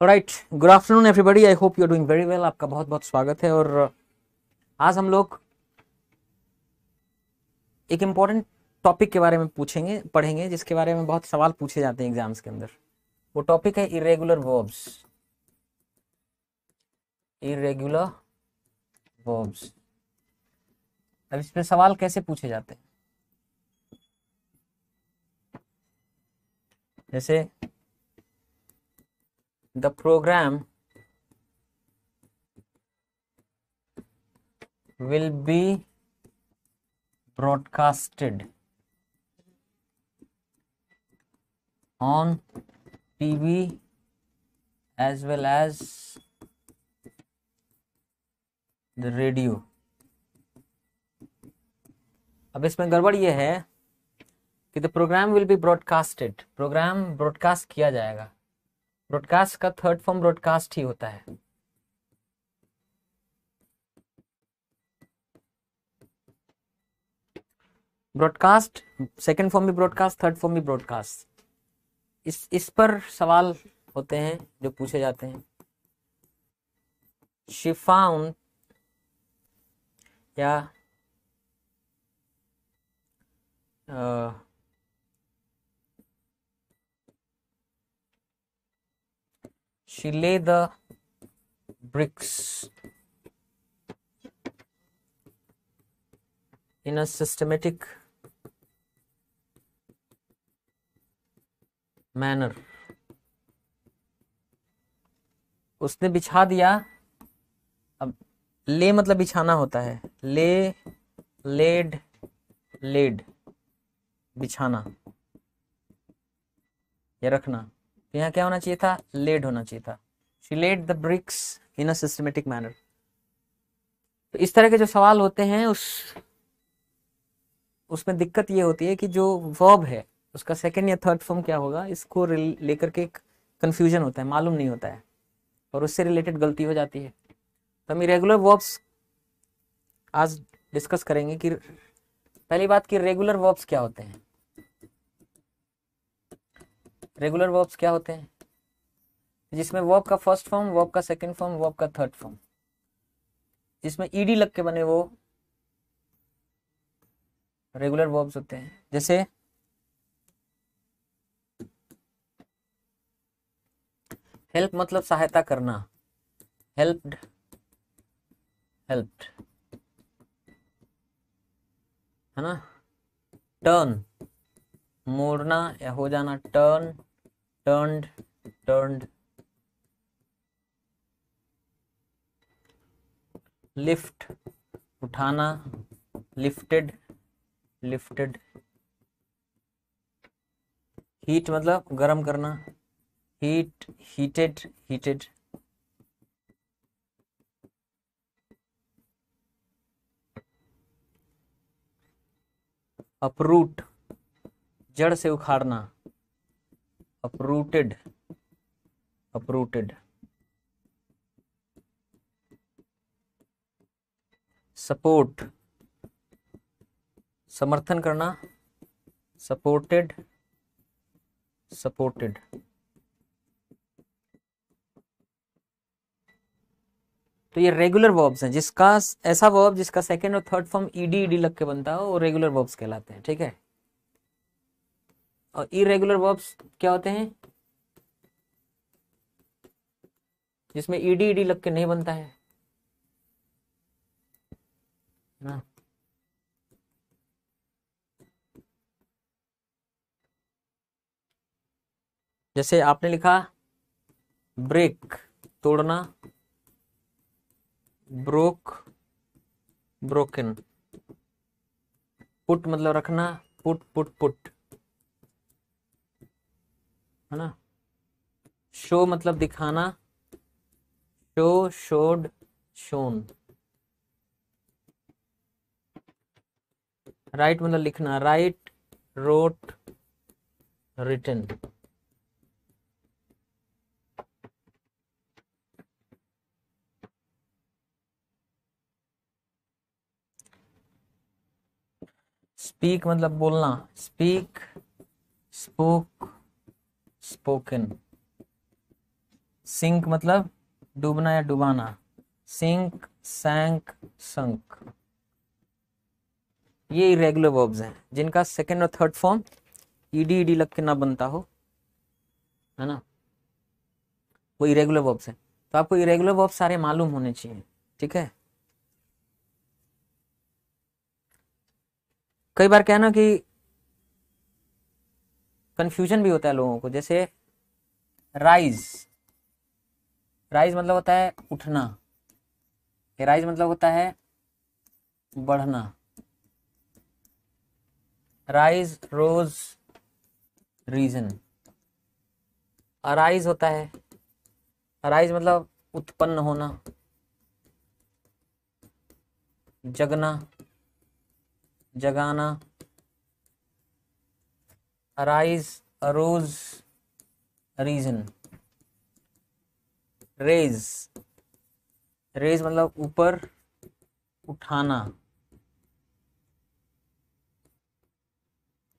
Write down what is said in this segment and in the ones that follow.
Right, good afternoon everybody. I hope you are doing very well. आपका बहुत बहुत स्वागत है। और आज हम लोग एक इम्पॉर्टेंट टॉपिक के बारे में पढ़ेंगे जिसके बारे में बहुत सवाल पूछे जाते हैं एग्जाम्स के अंदर। वो टॉपिक है इरेगुलर वर्ब्स। Irregular verbs. अब इस पे सवाल कैसे पूछे जाते हैं, जैसे the programme will be broadcasted on TV as well as the radio। अब इसमें गड़बड़ ये है कि the programme will be broadcasted. Programme broadcast किया जाएगा। ब्रॉडकास्ट का थर्ड फॉर्म ब्रॉडकास्ट ही होता है। ब्रॉडकास्ट सेकंड फॉर्म भी ब्रॉडकास्ट, थर्ड फॉर्म भी ब्रॉडकास्ट। इस पर सवाल होते हैं जो पूछे जाते हैं। शी फाउंड या she lay the bricks in a systematic manner। उसने बिछा दिया। अब ले मतलब बिछाना होता है। ले, लेड, लेड, बिछाना या रखना। तो यहाँ क्या होना चाहिए था? लेड होना चाहिए था। She led the bricks in a systematic manner. तो इस तरह के जो सवाल होते हैं उसमें दिक्कत ये होती है कि जो वर्ब है उसका सेकंड या थर्ड फॉर्म क्या होगा, इसको लेकर के कंफ्यूजन होता है, मालूम नहीं होता है और उससे रिलेटेड गलती हो जाती है। तो हम इरेगुलर वर्ब्स आज डिस्कस करेंगे कि पहली बात कि रेगुलर वर्ब्स क्या होते हैं। रेगुलर वर्ब्स क्या होते हैं? जिसमें वर्ब का फर्स्ट फॉर्म, वर्ब का सेकंड फॉर्म, वर्ब का थर्ड फॉर्म, जिसमें ईडी लग के बने वो रेगुलर वर्ब्स होते हैं। जैसे हेल्प मतलब सहायता करना, हेल्प्ड, हेल्प्ड, है ना। टर्न मोड़ना या हो जाना, टर्न, टर्न्ड, टर्न्ड। लिफ्ट उठाना, लिफ्टेड, लिफ्टेड। हीट मतलब गर्म करना, हीट, हीटेड, हीटेड। अपरूट जड़ से उखाड़ना, अपरूटेड, अपरूटेड। सपोर्ट समर्थन करना, सपोर्टेड, सपोर्टेड। तो ये रेगुलर वर्ब्स हैं। जिसका ऐसा वर्ब जिसका सेकंड और थर्ड फॉर्म ईडी ईडी लग के बनता है वो रेगुलर वर्ब्स कहलाते हैं, ठीक है। और इरेगुलर वर्ब्स क्या होते हैं? जिसमें ईडी ईडी लग के नहीं बनता है ना। जैसे आपने लिखा ब्रेक तोड़ना, ब्रोक, ब्रोकन। पुट मतलब रखना, पुट, पुट, पुट, है ना। शो मतलब दिखाना, शो, शोड, शोन। राइट मतलब लिखना, राइट, रोट, रिटन। स्पीक मतलब बोलना, स्पीक, स्पोक, स्पोकन। सिंक मतलब डूबना या डुबाना, सिंक, सैंक, संक, ये इरेगुलर वर्ब्स हैं जिनका सेकंड और थर्ड फॉर्म ईडी ईडी लग के ना बनता हो, है ना, वो इरेगुलर वर्ब्स हैं। तो आपको इरेगुलर वर्ब्स सारे मालूम होने चाहिए, ठीक है। कई बार क्या है ना कि कंफ्यूजन भी होता है लोगों को, जैसे राइज, राइज मतलब होता है उठना, राइज मतलब होता है बढ़ना, राइज, रोज, रीजन। अराइज होता है, अराइज मतलब उत्पन्न होना, जगना, जगाना, arise, arose, arisen. Raise, raise मतलब ऊपर उठाना,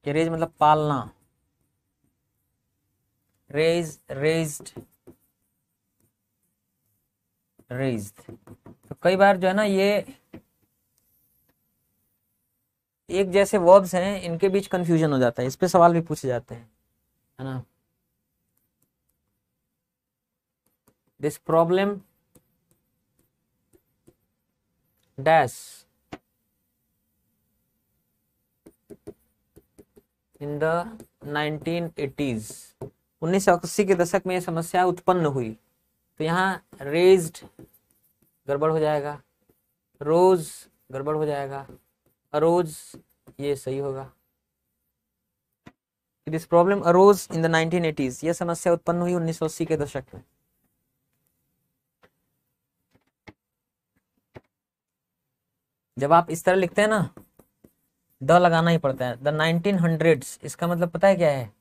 रेज मतलब पालना, रेज, रेज्ड, रेज्ड। तो कई बार जो है ना ये एक जैसे वर्ब्स हैं, इनके बीच कंफ्यूजन हो जाता है, इस पे सवाल भी पूछे जाते हैं, है ना। This problem dash in the 1980s, 1980 के दशक में ये समस्या उत्पन्न हुई। तो यहाँ रेज्ड गड़बड़ हो जाएगा, रोज गड़बड़ हो जाएगा, अरोज ये सही होगा। This problem arose in the 1980s, यह समस्या उत्पन्न हुई 1980 के दशक में। जब आप इस तरह लिखते हैं ना, द लगाना ही पड़ता है, द 1900s, इसका मतलब पता है क्या है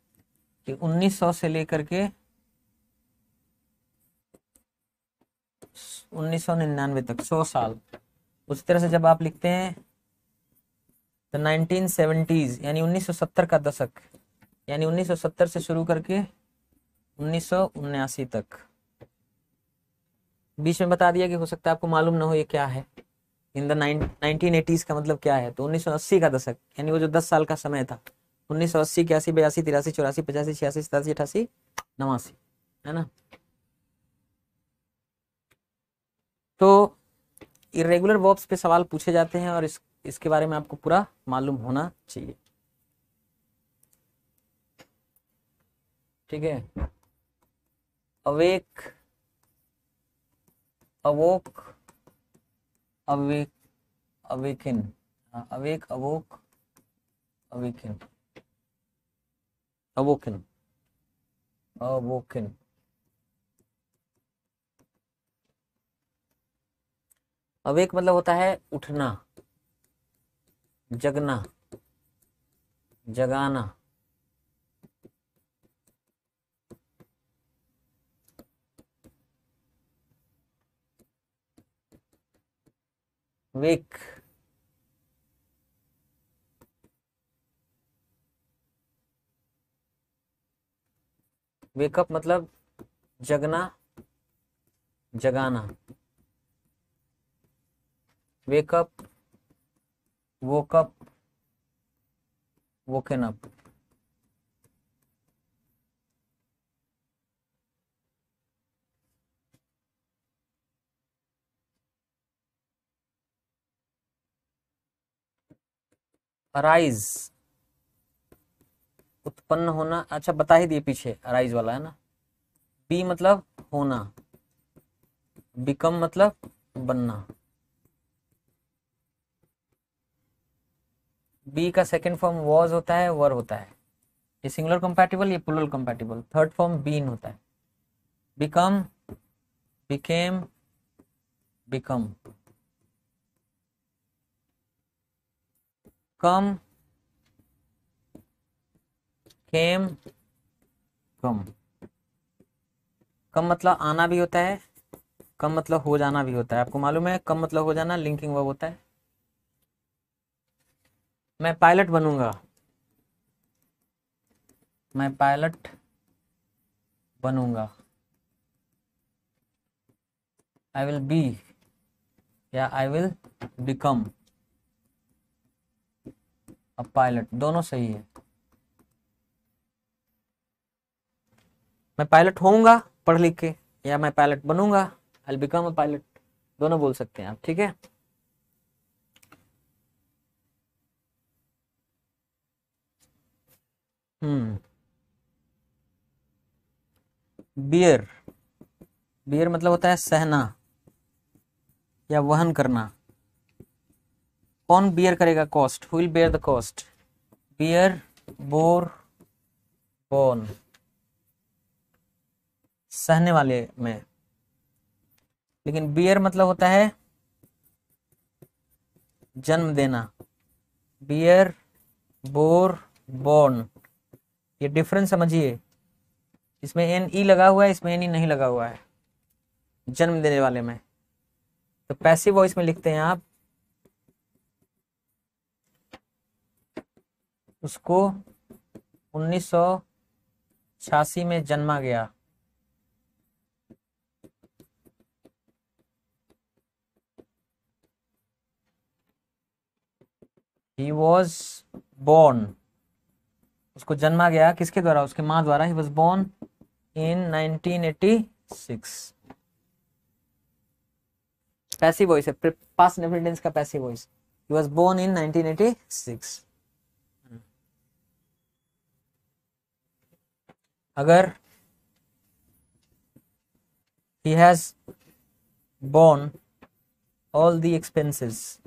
कि 1900 से लेकर के 1999 तक 100 साल। उस तरह से जब आप लिखते हैं द 1970s यानी 1970 का दशक, यानी 1970 से शुरू करके 1979 तक। बीच में बता दिया कि हो सकता है आपको मालूम ना हो ये क्या है, इन द 1980s का मतलब क्या है। तो 1980 का दशक यानी वो जो 10 साल का समय था, 1980, 81, 82, 83, 84, 85, 86, 87, 88, 89, है ना। तो इरेगुलर वर्ब्स पे सवाल पूछे जाते हैं और इसके बारे में आपको पूरा मालूम होना चाहिए, ठीक है। Awake, awoke, awake, awaken, awake, awoke, awaken, awoken, awoken. Awake मतलब होता है उठना, जगना, जगाना, वेक, वेकअप मतलब जगना, जगाना, wake up, woke up, woken up. Arise उत्पन्न होना, अच्छा बता ही दिए पीछे, अराइज वाला है ना। बी मतलब होना, बिकम मतलब बनना। बी का सेकंड फॉर्म वॉज होता है, वर होता है। ये सिंगुलर कंपैटिबल, ये plural compatible. Third form been होता है, become, became, become, come, came, come. Come मतलब आना भी होता है, कम मतलब हो जाना भी होता है। आपको मालूम है कम मतलब हो जाना लिंकिंग वर्ब होता है। मैं पायलट बनूंगा, मैं पायलट बनूंगा, आई विल बी या I will become a pilot, दोनों सही है। मैं पायलट होऊंगा पढ़ लिख के, या मैं पायलट बनूंगा, I will become a pilot, दोनों बोल सकते हैं आप, ठीक है। बियर, बियर मतलब होता है सहना या वहन करना। कौन बियर करेगा cost, who will bear the cost, bear, bore, borne, सहने वाले में। लेकिन बियर मतलब होता है जन्म देना, बियर, बोर, बोर्न, ये डिफरेंस समझिए। इसमें एन ई लगा हुआ है, इसमें एन ई नहीं लगा हुआ है, जन्म देने वाले में। तो पैसिव वॉइस में लिखते हैं आप, उसको 1986 में जन्मा गया। He was born, उसको जन्मा गया किसके द्वारा, उसके माँ द्वारा। He was born in 1986। Passive voice है, पास्ट इंडेफिनिट टेंस का passive voice. He was born in 1986। अगर he has borne all the expenses,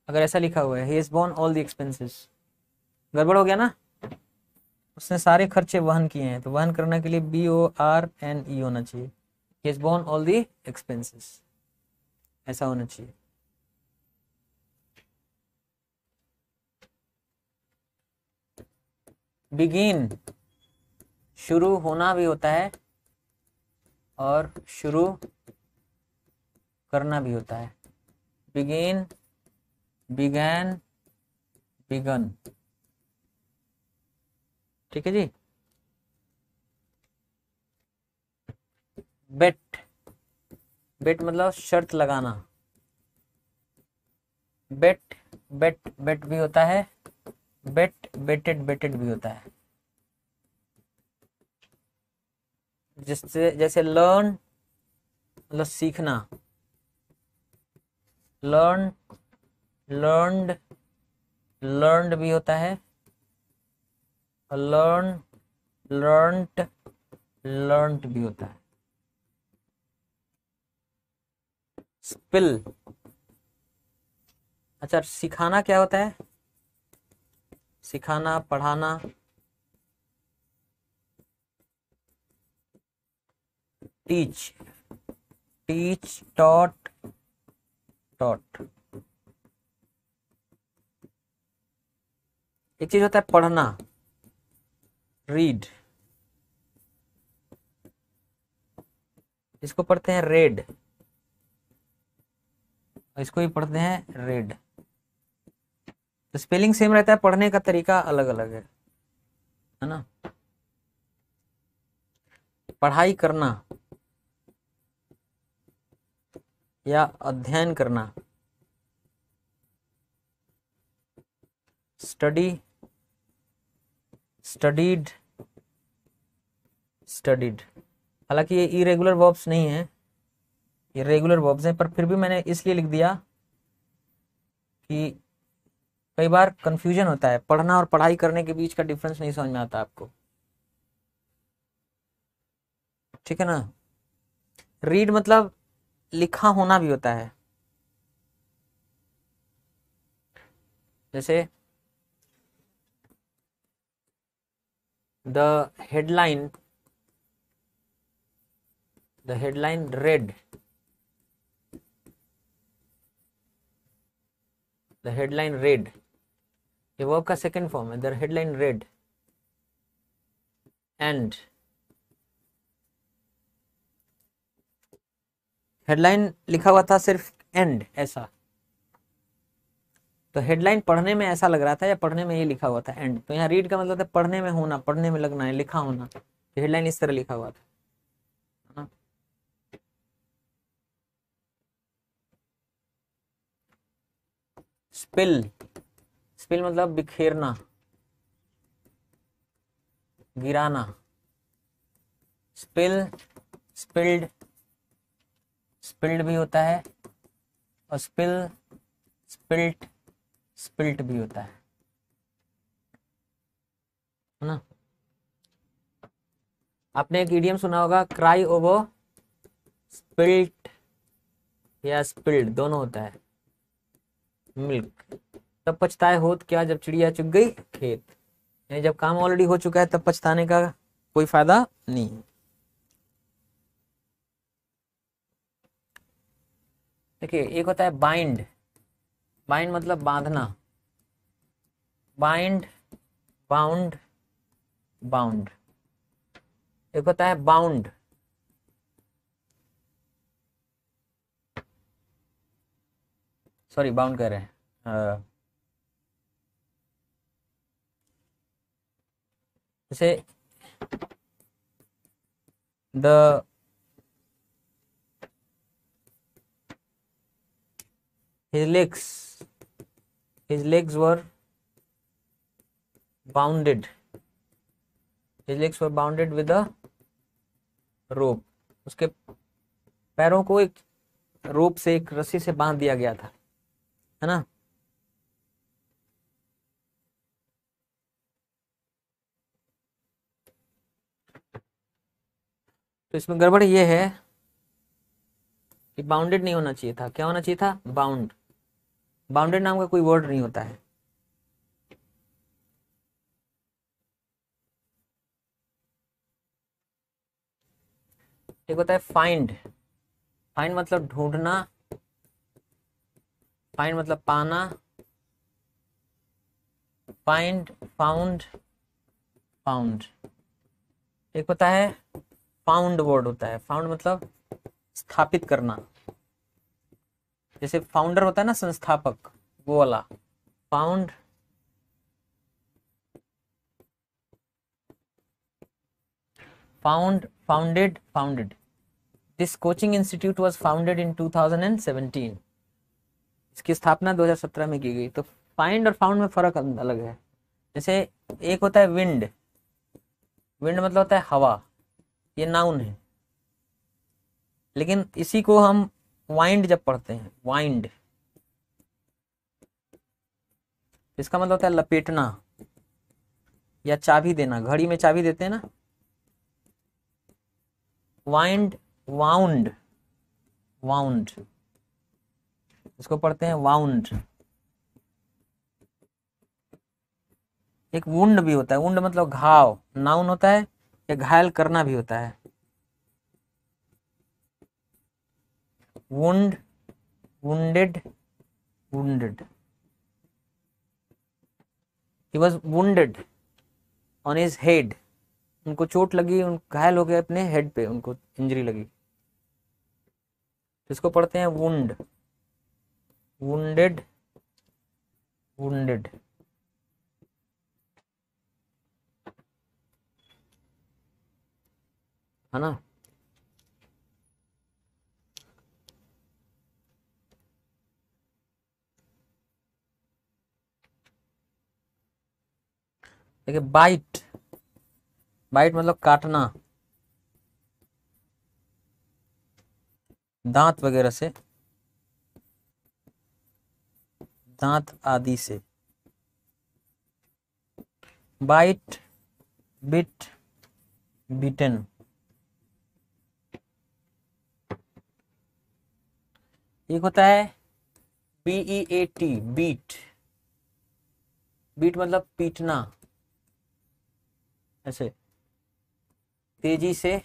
अगर ऐसा लिखा हुआ है he has borne all the expenses, गड़बड़ हो गया ना, उसने सारे खर्चे वहन किए हैं। तो वहन करने के लिए BORNE होना चाहिए, he has borne all the expenses, ऐसा होना चाहिए। बिगिन, शुरू होना भी होता है और शुरू करना भी होता है। बिगिन, बिगैन, बिगन, ठीक है जी। बेट, बेट मतलब शर्त लगाना। बेट, बेट, बेट भी होता है, बेट, बेटेड, बेटेड भी होता है। जिससे जैसे लर्न मतलब सीखना, लर्न, लर्नड, लर्नड भी होता है, लर्न, लर्नड, लर्नड भी होता है। स्पिल, अच्छा सिखाना क्या होता है, सिखाना, पढ़ाना। Teach, teach, taught, taught. एक चीज होता है पढ़ना, रीड, इसको पढ़ते हैं रेड, इसको ही पढ़ते हैं रेड। तो स्पेलिंग सेम रहता है, पढ़ने का तरीका अलग अलग है ना। पढ़ाई करना या अध्ययन करना, स्टडी, स्टडीड, स्टडीड। हालांकि ये इरेगुलर वर्ब्स नहीं है, ये रेगुलर वर्ब्स हैं, पर फिर भी मैंने इसलिए लिख दिया कि कई बार कंफ्यूजन होता है, पढ़ना और पढ़ाई करने के बीच का डिफरेंस नहीं समझ में आता आपको, ठीक है ना। रीड मतलब लिखा होना भी होता है, जैसे the headline, the headline red, the headline red, ये वर्ब का सेकंड फॉर्म है, the headline red. And, headline लिखा हुआ था सिर्फ एंड ऐसा, तो हेडलाइन पढ़ने में ऐसा लग रहा था या पढ़ने में ये लिखा हुआ था एंड, तो यहाँ रीड का मतलब है पढ़ने में होना, पढ़ने में लगना है, लिखा होना। हेडलाइन इस तरह लिखा हुआ था, है ना। स्पिल, स्पिल मतलब बिखेरना, गिराना। स्पिल, स्पिल्ड, स्पिल्ड भी होता है, और स्पिल, स्पिल्ट, स्पिल्ट भी होता है ना। आपने एक इडियम सुना होगा, क्राई ओवर स्पिल्ट या स्पिल्ड, दोनों होता है। मिल्क, तब पछताए होत क्या जब चिड़िया चुग गई खेत। यानी जब काम ऑलरेडी हो चुका है तब पछताने का कोई फायदा नहीं। देखिए, एक होता है बाइंड, बाइंड मतलब बांधना, बाइंड, बाउंड, बाउंड। एक होता है बाउंड, सॉरी बाउंड कर रहे हैं, जैसे the his legs were bounded, his legs were bounded with a rope, उसके पैरों को एक रोप से, एक रस्सी से बांध दिया गया था, है ना। तो इसमें गड़बड़ ये है कि बाउंडेड नहीं होना चाहिए था, क्या होना चाहिए था, बाउंड। बाउंडेड नाम का कोई वर्ड नहीं होता है। एक होता है फाइंड, फाइंड मतलब ढूंढना, फाइंड मतलब पाना, फाइंड, फाउंड, फाउंड। एक होता है फाउंड वर्ड होता है, फाउंड मतलब स्थापित करना, जैसे फाउंडर होता है ना, संस्थापक, वो वाला found. Found, founded, founded. This coaching institute was founded in 2017, इसकी स्थापना 2017 में की गई। तो फाइंड और फाउंड में फर्क अलग है। जैसे एक होता है विंड, विंड मतलब होता है हवा, ये नाउन है, लेकिन इसी को हम वाइंड जब पढ़ते हैं, वाइंड, इसका मतलब होता है लपेटना या चाबी देना, घड़ी में चाबी देते हैं ना, वाइंड, वाउंड, वाउंड, इसको पढ़ते हैं वाउंड। एक वुंड भी होता है, वुंड मतलब घाव, नाउन होता है, या घायल करना भी होता है। Wound, wounded, wounded. He was wounded on his head, उनको चोट लगी, उन घायल हो गए अपने हेड पे, उनको इंजरी लगी, इसको पढ़ते हैं वुंड, वुंडेड, वुंडेड, है ना। देखिए बाइट, बाइट मतलब काटना, दांत वगैरह से, दांत आदि से। Bite, bit, bitten. एक होता है BEAT, बीट, बीट मतलब पीटना, ऐसे तेजी से,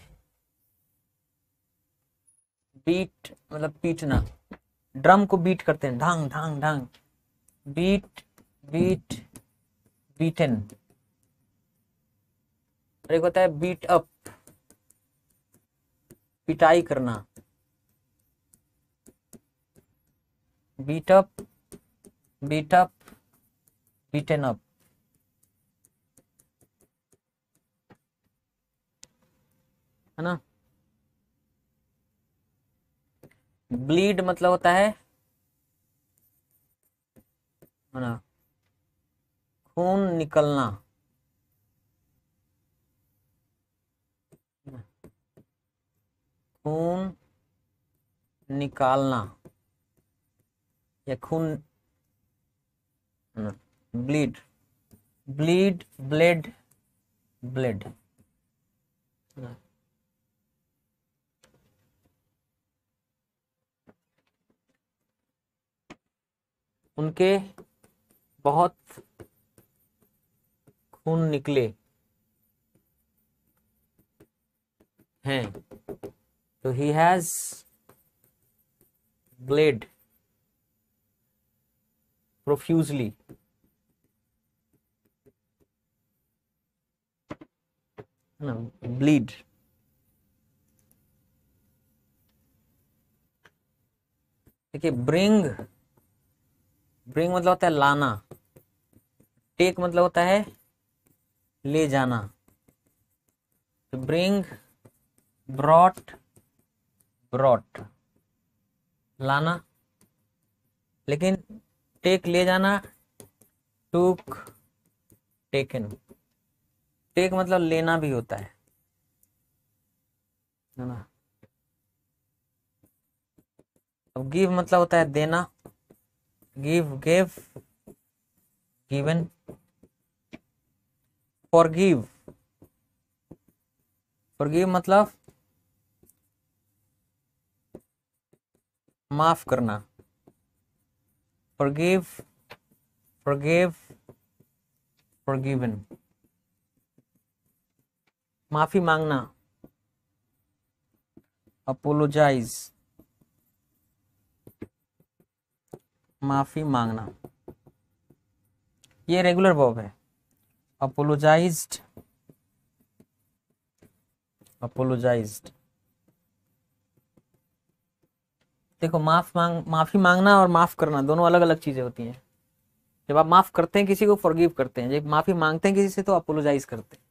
बीट मतलब पीटना, ड्रम को बीट करते हैं, ढांग ढांग ढांग, बीट, बीट, बीटन। और एक होता है बीट अप, पिटाई करना, beat up, beat up, beaten up. Bleed मतलब होता है ना, खून निकलना। खून निकालना या खून, ब्लीड, ब्लीड, ब्लेड, ब्लेड। उनके बहुत खून निकले हैं, तो he has blade profusely. Bleed. देखिए ब्रिंग, ब्रिंग मतलब होता है लाना, टेक मतलब होता है ले जाना। तो ब्रिंग, ब्रॉट, ब्रॉट लाना, लेकिन टेक ले जाना, टूक, टेकन। टेक मतलब लेना भी होता है ना। अब गिव मतलब होता है देना, give, give, given. Forgive, forgive मतलब माफ करना। Forgive, forgive, forgiven. माफी मांगना, अपोलोजाइज, माफी मांगना। ये रेगुलर वर्ब है। Apologised, apologised. देखो माफी मांगना और माफ करना दोनों अलग अलग चीजें होती हैं। जब आप माफ करते हैं किसी को, फॉरगिव करते हैं। जब माफी मांगते हैं किसी से तो अपोलोजाइज करते हैं,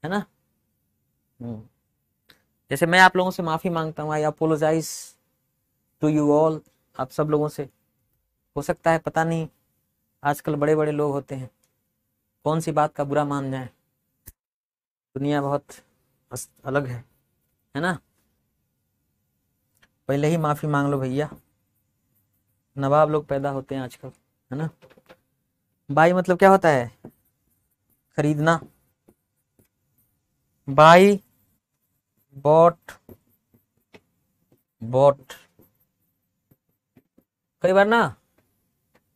है ना। हम्म। जैसे मैं आप लोगों से माफी मांगता हूँ, आई अपोलोजाइज टू यू ऑल, आप सब लोगों से। हो सकता है, पता नहीं, आजकल बड़े बड़े लोग होते हैं, कौन सी बात का बुरा मान जाए। दुनिया बहुत अलग है ना। पहले ही माफी मांग लो भैया, नवाब लोग पैदा होते हैं आजकल, है ना। बाई मतलब क्या होता है, खरीदना। Buy, bought, bought. कई बार ना,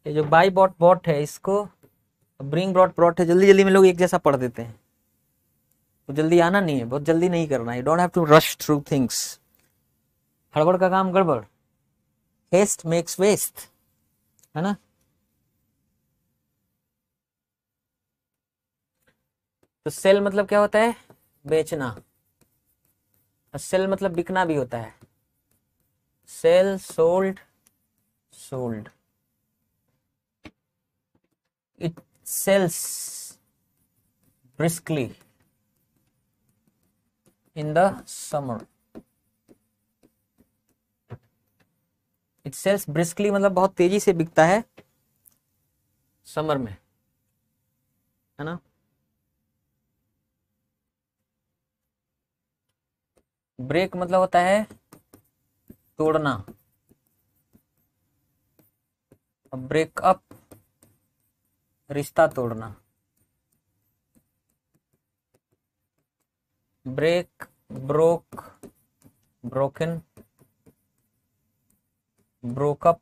ये जो बाई बॉट बॉट है, इसको ब्रिंग ब्रॉट ब्रॉट है, जल्दी जल्दी में लोग एक जैसा पढ़ देते हैं। तो जल्दी आना नहीं है, बहुत जल्दी नहीं करना है। You don't have to rush through things. हड़बड़ का काम गड़बड़, हेस्ट मेक्स वेस्ट, है ना। तो सेल मतलब क्या होता है, बेचना। सेल मतलब बिकना भी होता है। Sell, sold, sold. It sells briskly in the summer. It sells briskly मतलब बहुत तेजी से बिकता है समर में, है ना। ब्रेक मतलब होता है तोड़ना। ब्रेकअप, रिश्ता तोड़ना। Break, broke, broken, broke up,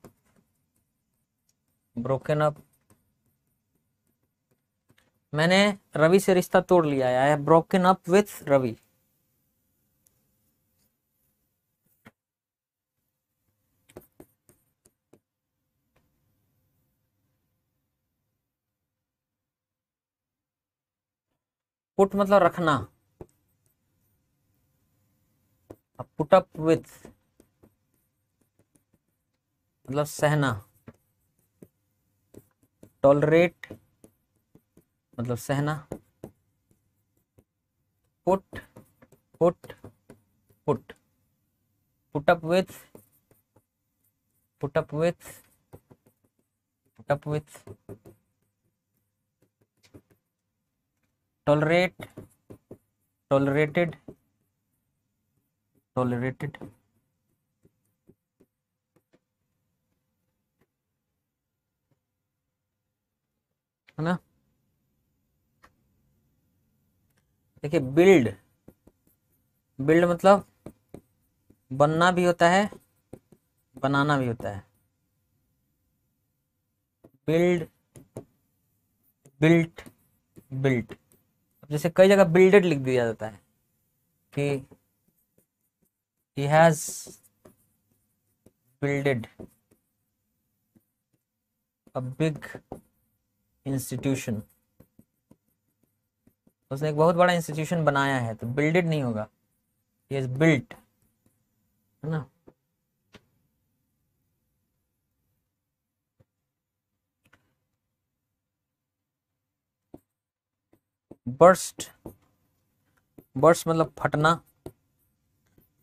broken up. मैंने रवि से रिश्ता तोड़ लिया है, I have broken up with Ravi. Put मतलब रखना, पुट अप विथ मतलब सहना। टॉलरेट मतलब सहना। Put, put, put, put up with put up with, put up with, tolerate, tolerated, tolerated, है ना। देखिए बिल्ड, बिल्ड मतलब बनना भी होता है, बनाना भी होता है। Build, built, built. जैसे कई जगह बिल्डेड लिख दिया जाता है कि he has builded a big institution, उसने एक बहुत बड़ा इंस्टीट्यूशन बनाया है, तो बिल्डेड नहीं होगा, he has built, है ना। बर्स्ट, बर्स्ट मतलब फटना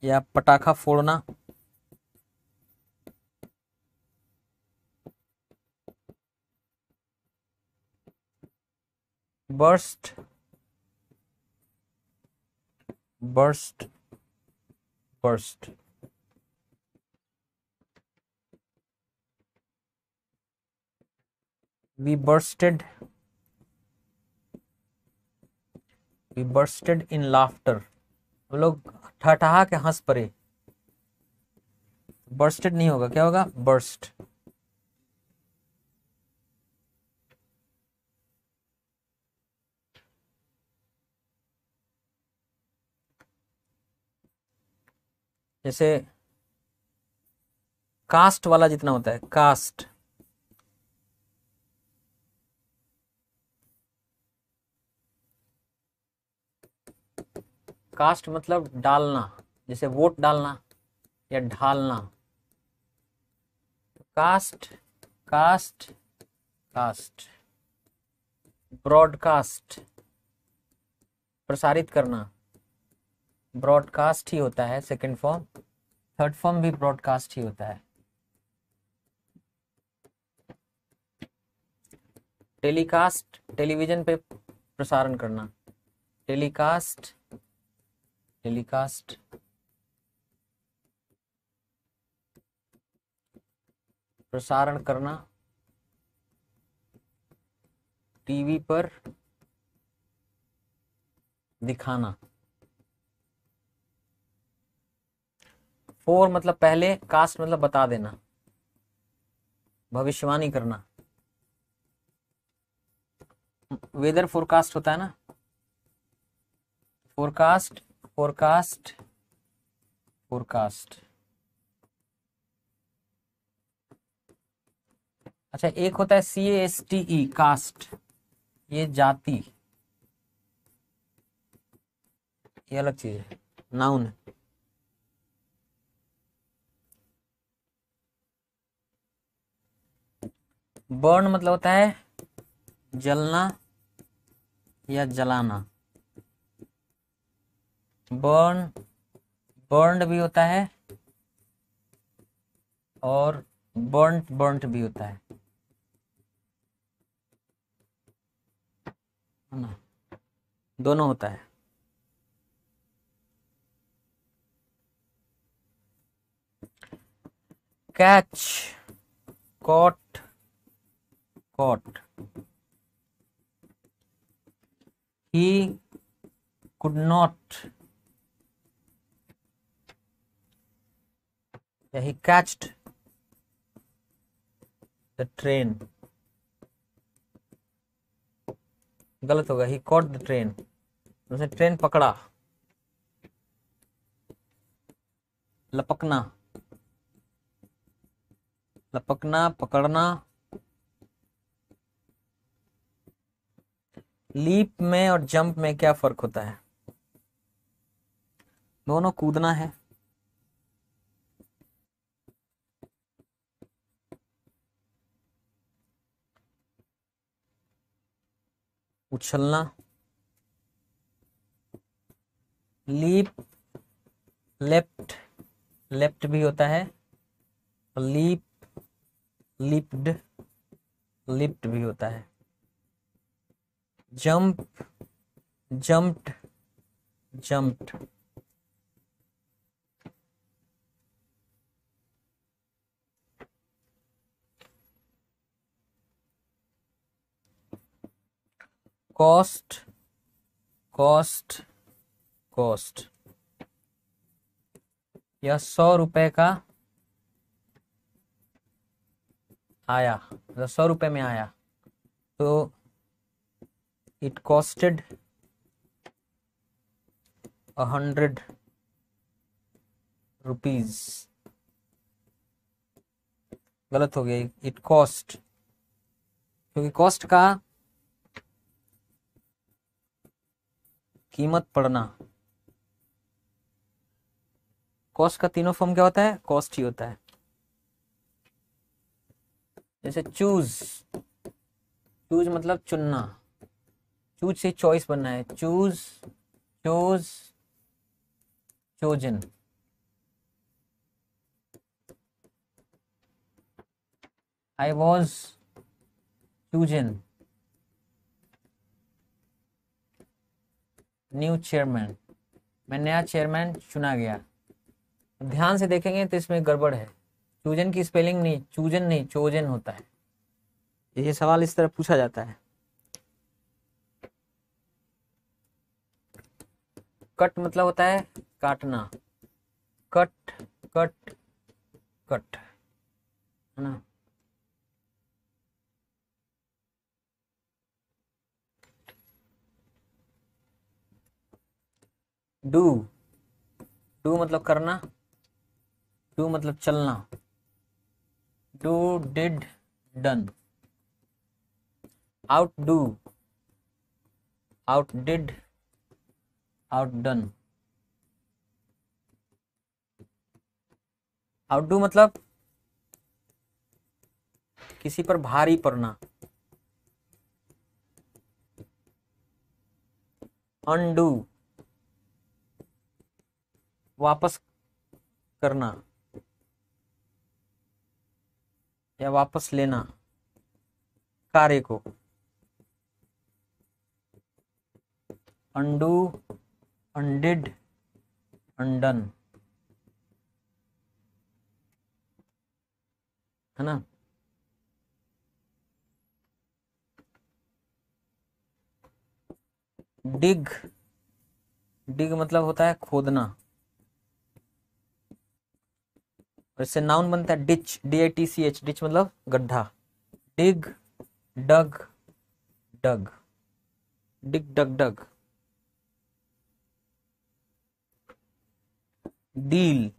या पटाखा फोड़ना। Burst, burst, burst. we bursted, we bursted in laughter, हम लोग ठठहा के हंस पड़े। बर्स्टेड नहीं होगा, क्या होगा, बर्स्ट। जैसे कास्ट वाला जितना होता है, कास्ट, कास्ट मतलब डालना, जैसे वोट डालना या ढालना। Cast, cast, cast. ब्रॉडकास्ट, प्रसारित करना, ब्रॉडकास्ट ही होता है सेकंड फॉर्म, थर्ड फॉर्म भी ब्रॉडकास्ट ही होता है। टेलीकास्ट, टेलीविजन पे प्रसारण करना, टेलीकास्ट, टेलीकास्ट। प्रसारण करना, टीवी पर दिखाना। फोर मतलब पहले, कास्ट मतलब बता देना, भविष्यवाणी करना। वेदर फोरकास्ट होता है ना, फोरकास्ट, फोरकास्ट, फोरकास्ट। अच्छा एक होता है CASTE, कास्ट, ये जाति, ये अलग चीज है, नाउन। बर्न मतलब होता है जलना या जलाना। बर्न, बर्न्ड भी होता है और बर्न्ट, बर्न्ट भी होता है ना, दोनों होता है। Catch, caught, caught. he could not, he catched the train, गलत होगा, he caught the train, उसने ट्रेन पकड़ा। लपकना, लपकना, पकड़ना। लीप में और जंप में क्या फर्क होता है, दोनों कूदना है। उछलना, लीप, लेफ्ट, लेफ्ट भी होता है, लीप लिप्ड, लिप्ड भी होता है। Jump, jumped, jumped. Cost, cost, cost. यह 100 रुपए का आया, मतलब 100 रुपए में आया, तो इट कॉस्टेड 100 रुपीज। गलत हो गया, इट कॉस्ट, क्योंकि कॉस्ट का कीमत पड़ना। कॉस्ट का तीनों फॉर्म क्या होता है? कॉस्ट ही होता है। जैसे चूज, चूज मतलब चुनना, चूज से चॉइस बनना है, choose, chose, chosen. I was chosen new chairman, मैं नया चेयरमैन चुना गया। ध्यान से देखेंगे तो इसमें गड़बड़ है, चूजन की स्पेलिंग नहीं, चूजन नहीं, चोजन होता है। ये सवाल इस तरह पूछा जाता है। कट मतलब होता है काटना, कट, कट, कट, है ना। डू, डू मतलब करना, डू मतलब चलना, do, did, done. Out do, out did, out done. Out do मतलब किसी पर भारी पड़ना। अनडू वापस करना या वापस लेना कार्य को। अनडू, अनडिड, अनडन, है ना। डिग, डिग मतलब होता है खोदना, और इससे नाउन बनता है डिच, DITCH, डिच मतलब गड्ढा। डिग, डग, डग, डिग, डग, डग। डील,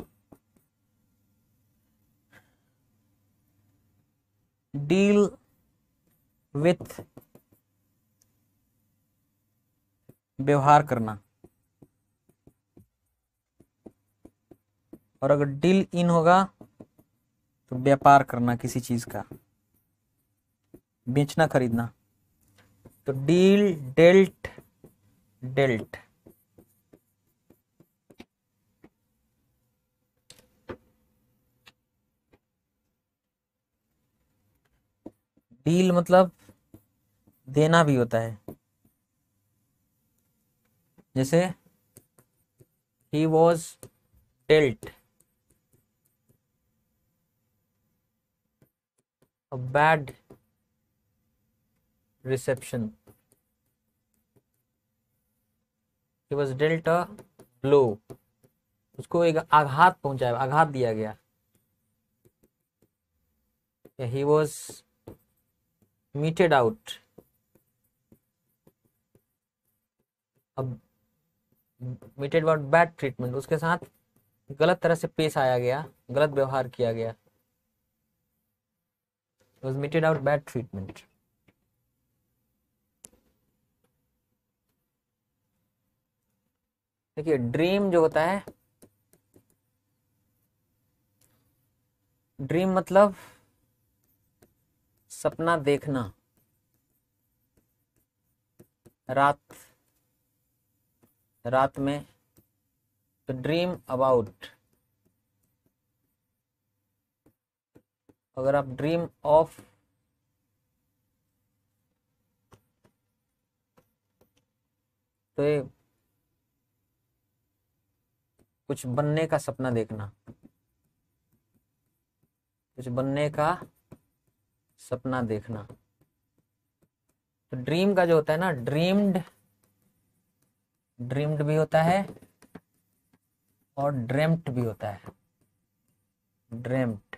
डील विथ व्यवहार करना, और अगर डील इन होगा तो व्यापार करना किसी चीज का, बेचना खरीदना। तो डील, डेल्ट, डेल्ट। डील मतलब देना भी होता है, जैसे he was dealt a bad reception, he was dealt a blow, उसको एक आघात पहुंचाया, आघात दिया गया। ही वॉज मीटेड आउट, अब मीटेड आउट बैड ट्रीटमेंट, उसके साथ गलत तरह से पेश आया गया, गलत व्यवहार किया गया। Was meted out bad treatment. देखिए ड्रीम जो होता है, ड्रीम मतलब सपना देखना, रात, रात में, तो ड्रीम अबाउट, अगर आप ड्रीम ऑफ तो ये कुछ बनने का सपना देखना, कुछ बनने का सपना देखना। तो ड्रीम का जो होता है ना, ड्रीम्ड, ड्रीम्ड भी होता है और ड्रेम्ट भी होता है। ड्रेम्ट,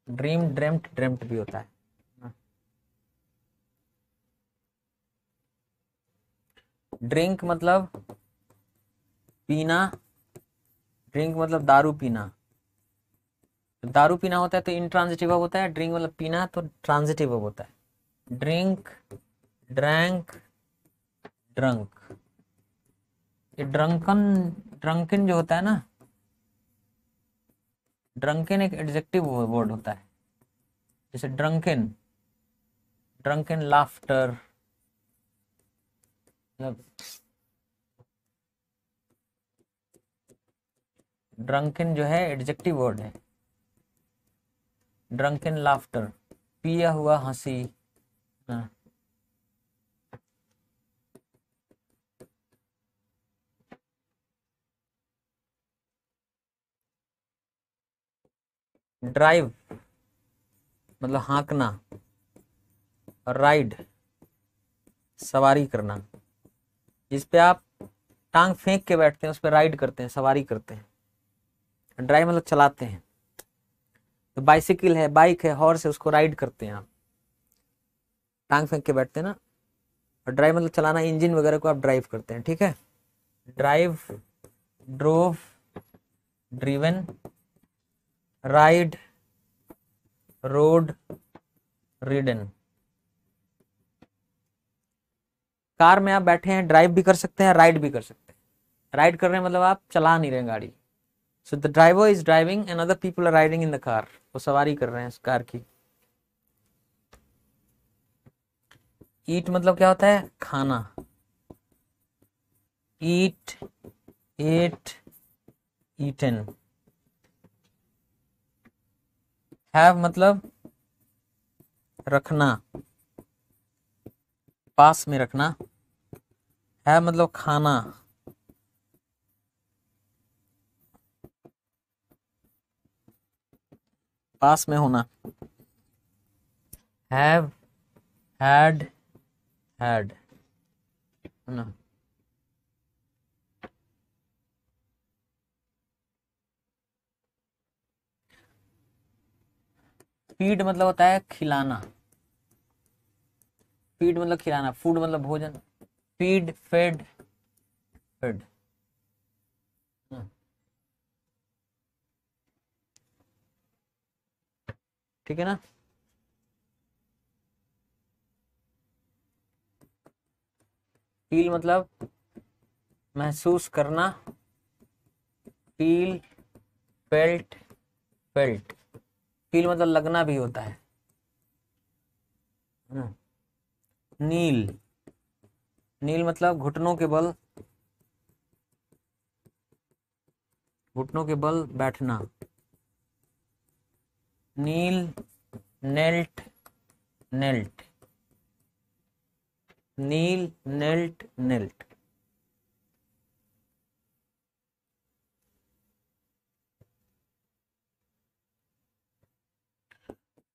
ड्रीम, ड्रेम्ट, ड्रेम्ट भी होता है। ड्रिंक मतलब पीना, ड्रिंक मतलब दारू पीना। दारू पीना होता है तो इंट्रांजिटिव वर्ब होता है, ड्रिंक मतलब पीना तो ट्रांजिटिव वर्ब होता है। Drink, drank, drunk. ये ड्रंकन, ड्रंकन जो होता है ना, ड्रंकन एक एडजेक्टिव वर्ड होता है। जैसे ड्रंकन, ड्रंकन लाफ्टर, मतलब ड्रंकन जो है एडजेक्टिव वर्ड है। ड्रंकन लाफ्टर, पिया हुआ हंसी। हाँ। ड्राइव मतलब हाँकना, राइड सवारी करना। जिस पे आप टांग फेंक के बैठते हैं उस पर राइड करते हैं, सवारी करते हैं। ड्राइव मतलब चलाते हैं। तो बाइसिकल है, बाइक है, हॉर्स है, उसको राइड करते हैं आप, टांग फेंक के बैठते हैं ना। और ड्राइव मतलब चलाना, इंजन वगैरह को आप ड्राइव करते हैं, ठीक है। Drive, drove, driven, ride, road, ridden. Car में आप बैठे हैं, ड्राइव भी कर सकते हैं, राइड भी कर सकते हैं। राइड कर रहे हैं मतलब आप चला नहीं रहे गाड़ी। So the driver is driving and other people are riding in the car. वो सवारी कर रहे हैं उस कार की। ईट मतलब क्या होता है, खाना। ईट, एट, ईटन। हैव मतलब रखना, पास में रखना। हैव मतलब खाना, पास में होना। हैव, हैड, हैड, है ना। फीड मतलब होता है खिलाना। फीड मतलब खिलाना, फूड मतलब भोजन। Feed, fed, fed. ठीक है ना। फील मतलब महसूस करना। Feel, felt, felt. फील मतलब लगना भी होता है। नील, नील मतलब घुटनों के बल, घुटनों के बल बैठना। नील, नेल्ट, नेल्ट। नील, नेल्ट, नेल्ट।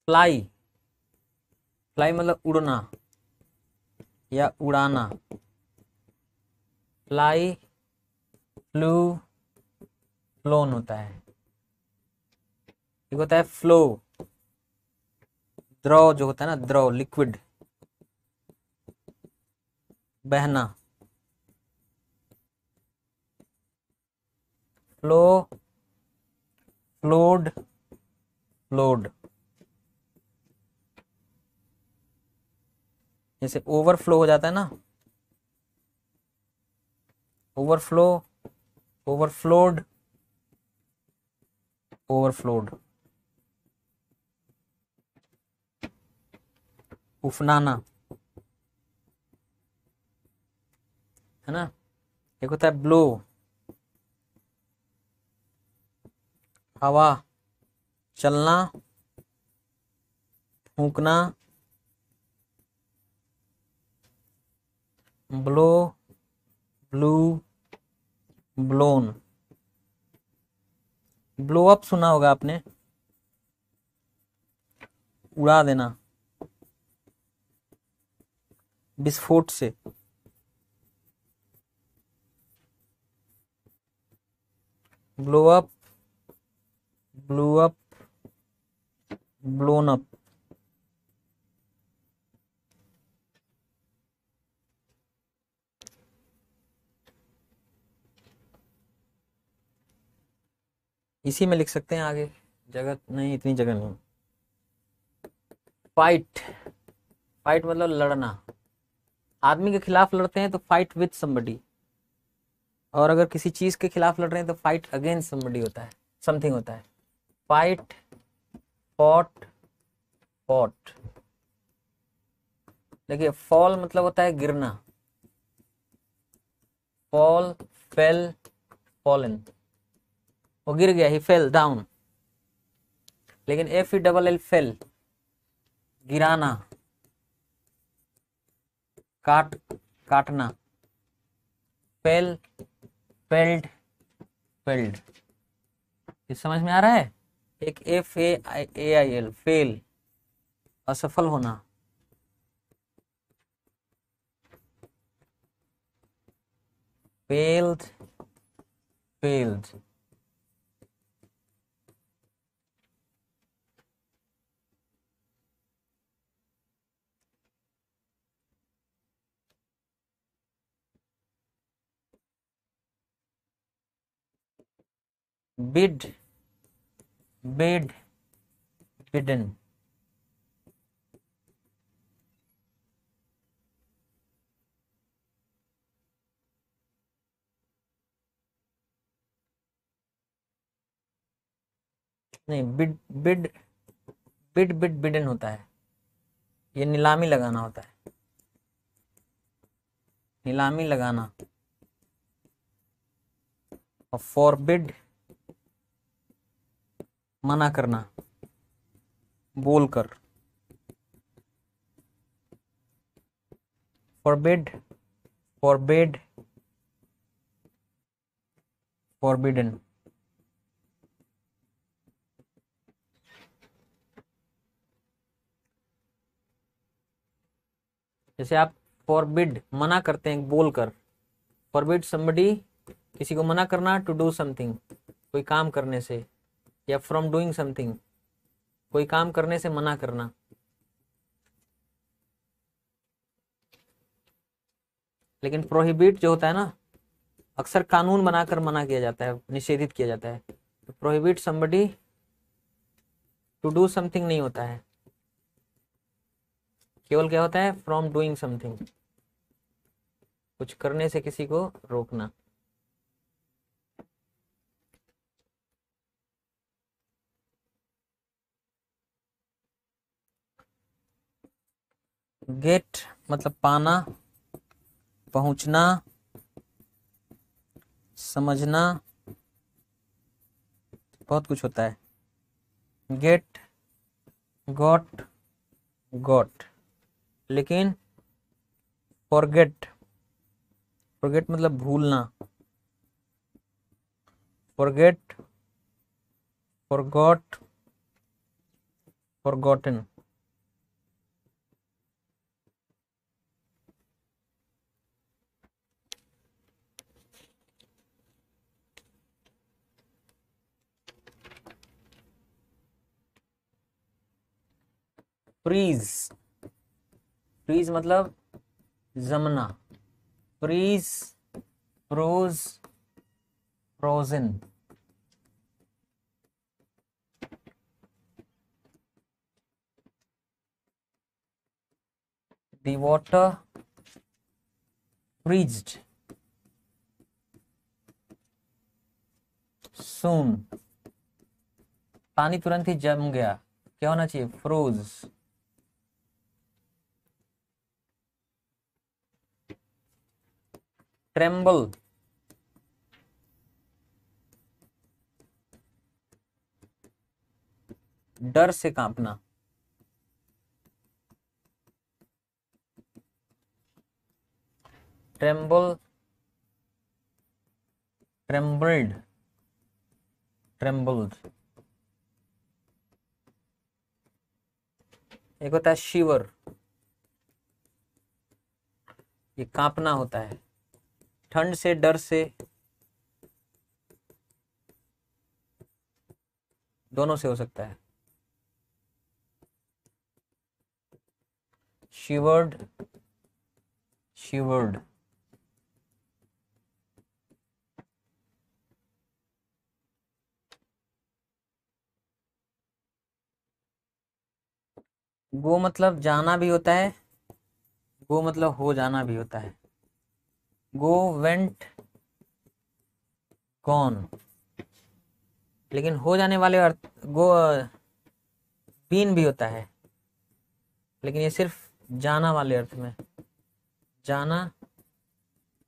फ्लाई, फ्लाई मतलब उड़ना या उड़ाना। फ्लाई, फ्लू, फ्लोन होता है। एक होता है फ्लो, द्रव जो होता है ना, द्रव लिक्विड, बहना। Flow, flowed, flowed. जैसे ओवरफ्लो हो जाता है ना, ओवरफ्लो, ओवरफ्लोड, ओवरफ्लोड। उफनाना, है ना। एक होता है ब्लो, हवा, चलना, फूंकना, blow, blew, blown. Blow up सुना होगा आपने, उड़ा देना, विस्फोट से। Blow up, blew up, blown up. इसी में लिख सकते हैं आगे, जगह नहीं, इतनी जगह नहीं। फाइट, फाइट मतलब लड़ना। आदमी के खिलाफ लड़ते हैं तो फाइट विथ समबडी, और अगर किसी चीज के खिलाफ लड़ रहे हैं तो फाइट अगेंस्ट समबडी होता है, समथिंग होता है। Fight, fought, fought. देखिए फॉल मतलब होता है गिरना, फॉल, फेल, फॉलन, वो गिर गया, ही फेल डाउन। लेकिन F E double L, fell, गिराना, काट, काटना। Fell, felled, felled. ये समझ में आ रहा है? एक F A I L, fail, असफल होना। Failed, failed. Bid, bid, bidden. नहीं, bid, bid, bid, bid, bidden होता है। ये नीलामी लगाना होता है, नीलामी लगाना। और फॉरबिड, मना करना, बोलकर। Forbid, forbid, forbidden. जैसे आप फॉरबिड मना करते हैं बोलकर, फॉरबिड समबडी, किसी को मना करना, टू डू समथिंग, कोई काम करने से, या फ्रॉम डूइंग समथिंग, कोई काम करने से मना करना। लेकिन प्रोहिबिट जो होता है ना, अक्सर कानून बनाकर मना किया जाता है, निषेधित किया जाता है। तो prohibit somebody to do something नहीं होता है, केवल क्या होता है, फ्रॉम डूइंग समथिंग, कुछ करने से किसी को रोकना। गेट मतलब पाना, पहुंचना, समझना, बहुत कुछ होता है। Get, got, got. लेकिन फॉरगेट, फॉरगेट मतलब भूलना, forget, forgot, forgotten. Freeze, freeze मतलब जमना, freeze, froze, frozen. The water freezed soon, पानी तुरंत ही जम गया, क्या होना चाहिए, फ्रोज। ट्रेम्बल, डर से कांपना, ट्रेम्बल, ट्रेम्बल्ड, ट्रेम्बल्ड। एक होता है शिवर, ये कांपना होता है, ठंड से, डर से, दोनों से हो सकता है। शिवर्ड, शिवर्ड। गो मतलब जाना भी होता है, गो मतलब हो जाना भी होता है। गो, वेंट, गॉन। लेकिन हो जाने वाले अर्थ गो, बीन भी होता है, लेकिन ये सिर्फ जाना वाले अर्थ में, जाना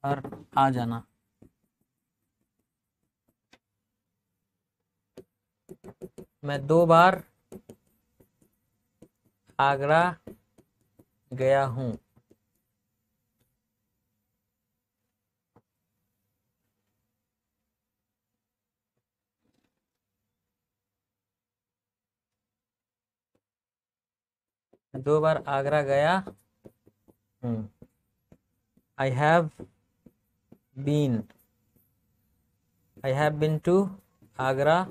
और आ जाना। मैं 2 बार आगरा गया हूं। मैं 2 बार आगरा गया हूं। I have been, I have been to Agra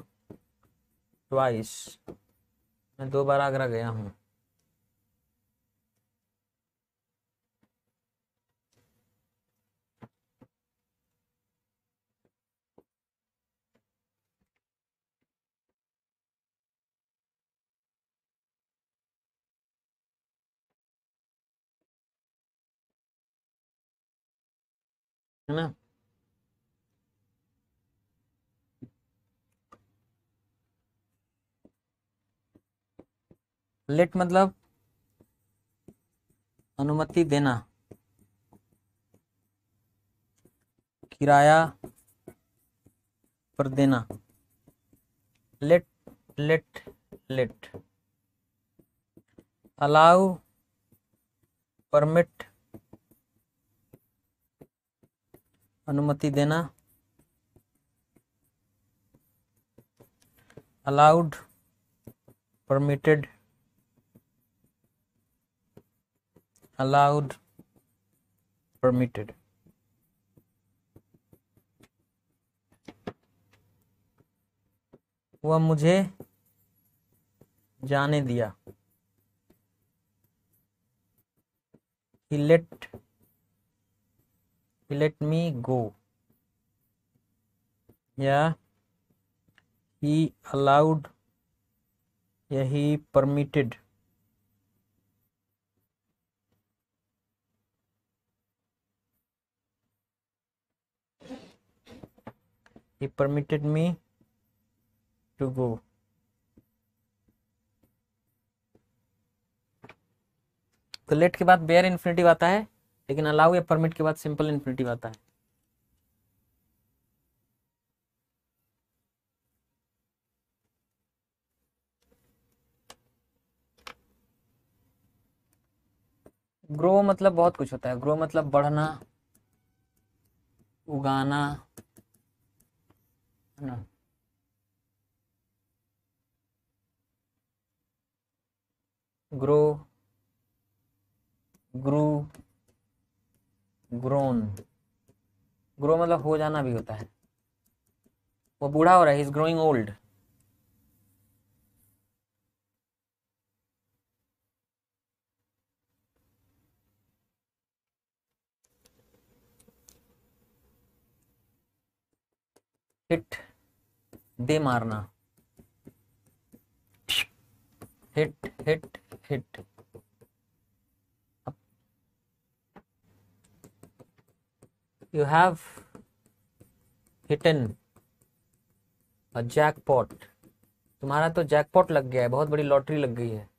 twice. मैं 2 बार आगरा गया हूं। है ना। लेट मतलब अनुमति देना, किराया पर देना। Let, let, let. Allow, permit, अनुमति देना। Allowed, permitted, allowed, permitted. वह मुझे जाने दिया, he let me go, या he allowed, या he permitted, he permitted me to go। तो लेट के बाद बेयर इन्फिनिटिव आता है, लेकिन अलाउ या परमिट के बाद सिंपल इन्फिनिटिव आता है। ग्रो मतलब बहुत कुछ होता है। ग्रो मतलब बढ़ना, उगाना, है ना। ग्रो, ग्रू, ग्रोन। ग्रो मतलब हो जाना भी होता है, वो बूढ़ा हो रहा है, he is growing old. Hit, दे मारना, hit, hit, hit. You have hitten a jackpot. तुम्हारा तो जैकपॉट लग गया है, बहुत बड़ी लॉटरी लग गई है।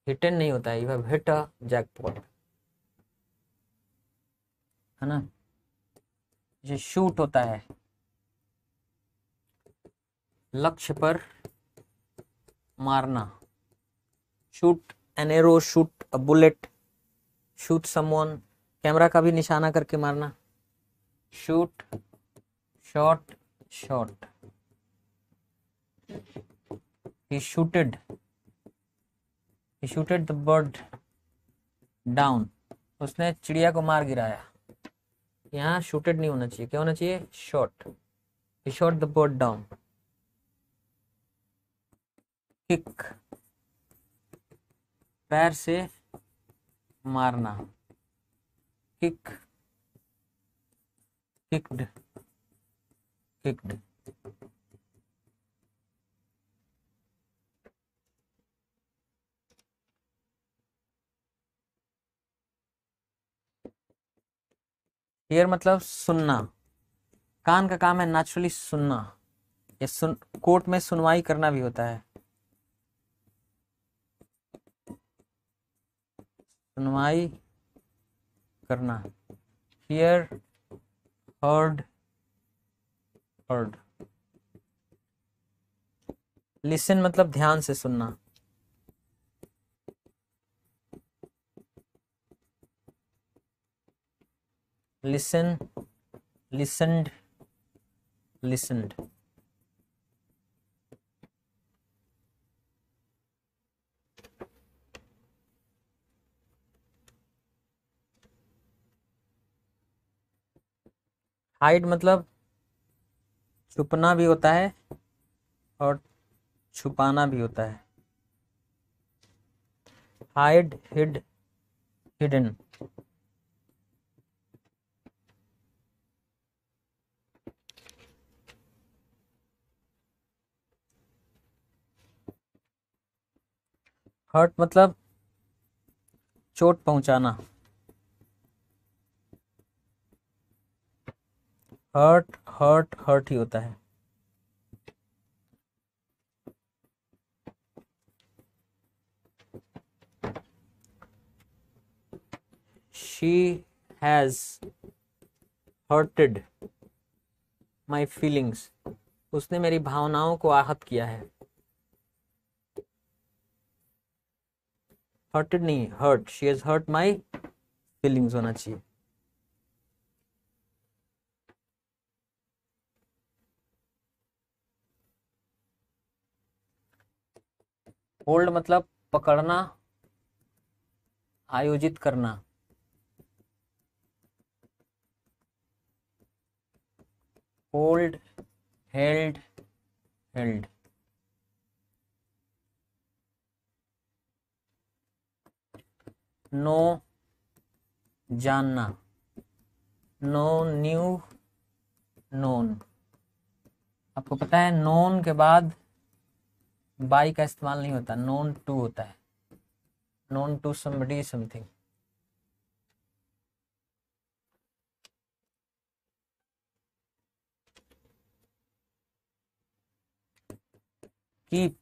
हिटन नहीं होता है, you have hit a jackpot, है ना। ये शूट होता है, लक्ष्य पर मारना, shoot an arrow, shoot a bullet, shoot someone, camera का भी निशाना करके मारना, shoot, shot, shot, he shooted the bird down, उसने चिड़िया को मार गिराया। यहाँ शूटेड नहीं होना चाहिए, क्या होना चाहिए, shot, he shot the bird down। Kick, पैर से मारना, किक, किक्ड, किक्ड। हियर मतलब सुनना, कान का काम है नेचुरली सुनना, ये कोर्ट में सुनवाई करना भी होता है, सुनवाई करना, हियर, हर्ड, हर्ड। लिसन मतलब ध्यान से सुनना, लिसन, लिसनड, लिसनड। हाइड मतलब छुपना भी होता है और छुपाना भी होता है, हाइड, हिड, हिडन। हर्ट मतलब चोट पहुंचाना, हर्ट, हर्ट, हर्ट ही होता है। She has hurted my feelings, उसने मेरी भावनाओं को आहत किया है। हर्टेड नहीं, hurt, she has hurt my feelings होना चाहिए। होल्ड मतलब पकड़ना, आयोजित करना, होल्ड, हेल्ड, हेल्ड। नो, जानना, नो, न्यू, नोन। आपको पता है नोन के बाद बाई का इस्तेमाल नहीं होता, नोन टू होता है, known to somebody something. Keep,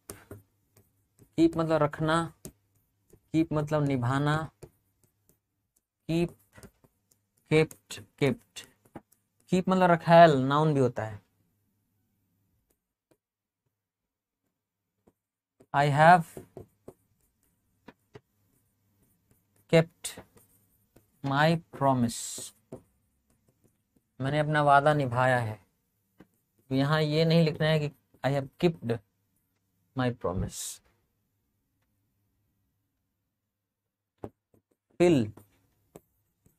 keep मतलब रखना, कीप मतलब निभाना, कीप, केप्ट, केप्ट। कीप मतलब रखैल, नाउन भी होता है। I have kept my promise, मैंने अपना वादा निभाया है। तो यहाँ ये नहीं लिखना है कि I have keeped my promise. Fill,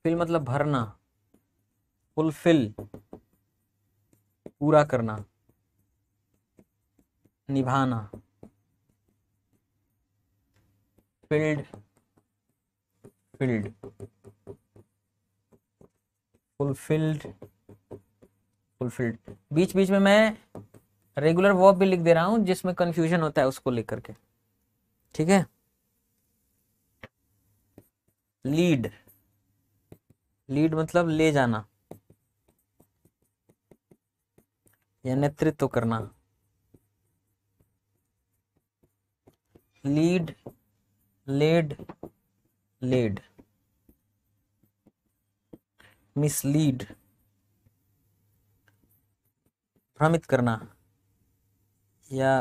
fill मतलब भरना, फुलफिल, पूरा करना, निभाना, फिल्ड, फिल्ड, फुलफिल्ड, फुलफिल्ड। बीच बीच में मैं रेगुलर वर्ब भी लिख दे रहा हूं जिसमें कंफ्यूजन होता है उसको लेकर के, ठीक है। लीड, लीड मतलब ले जाना या नेतृत्व करना, लीड, लेड, लेड। मिसलीड, भ्रमित करना या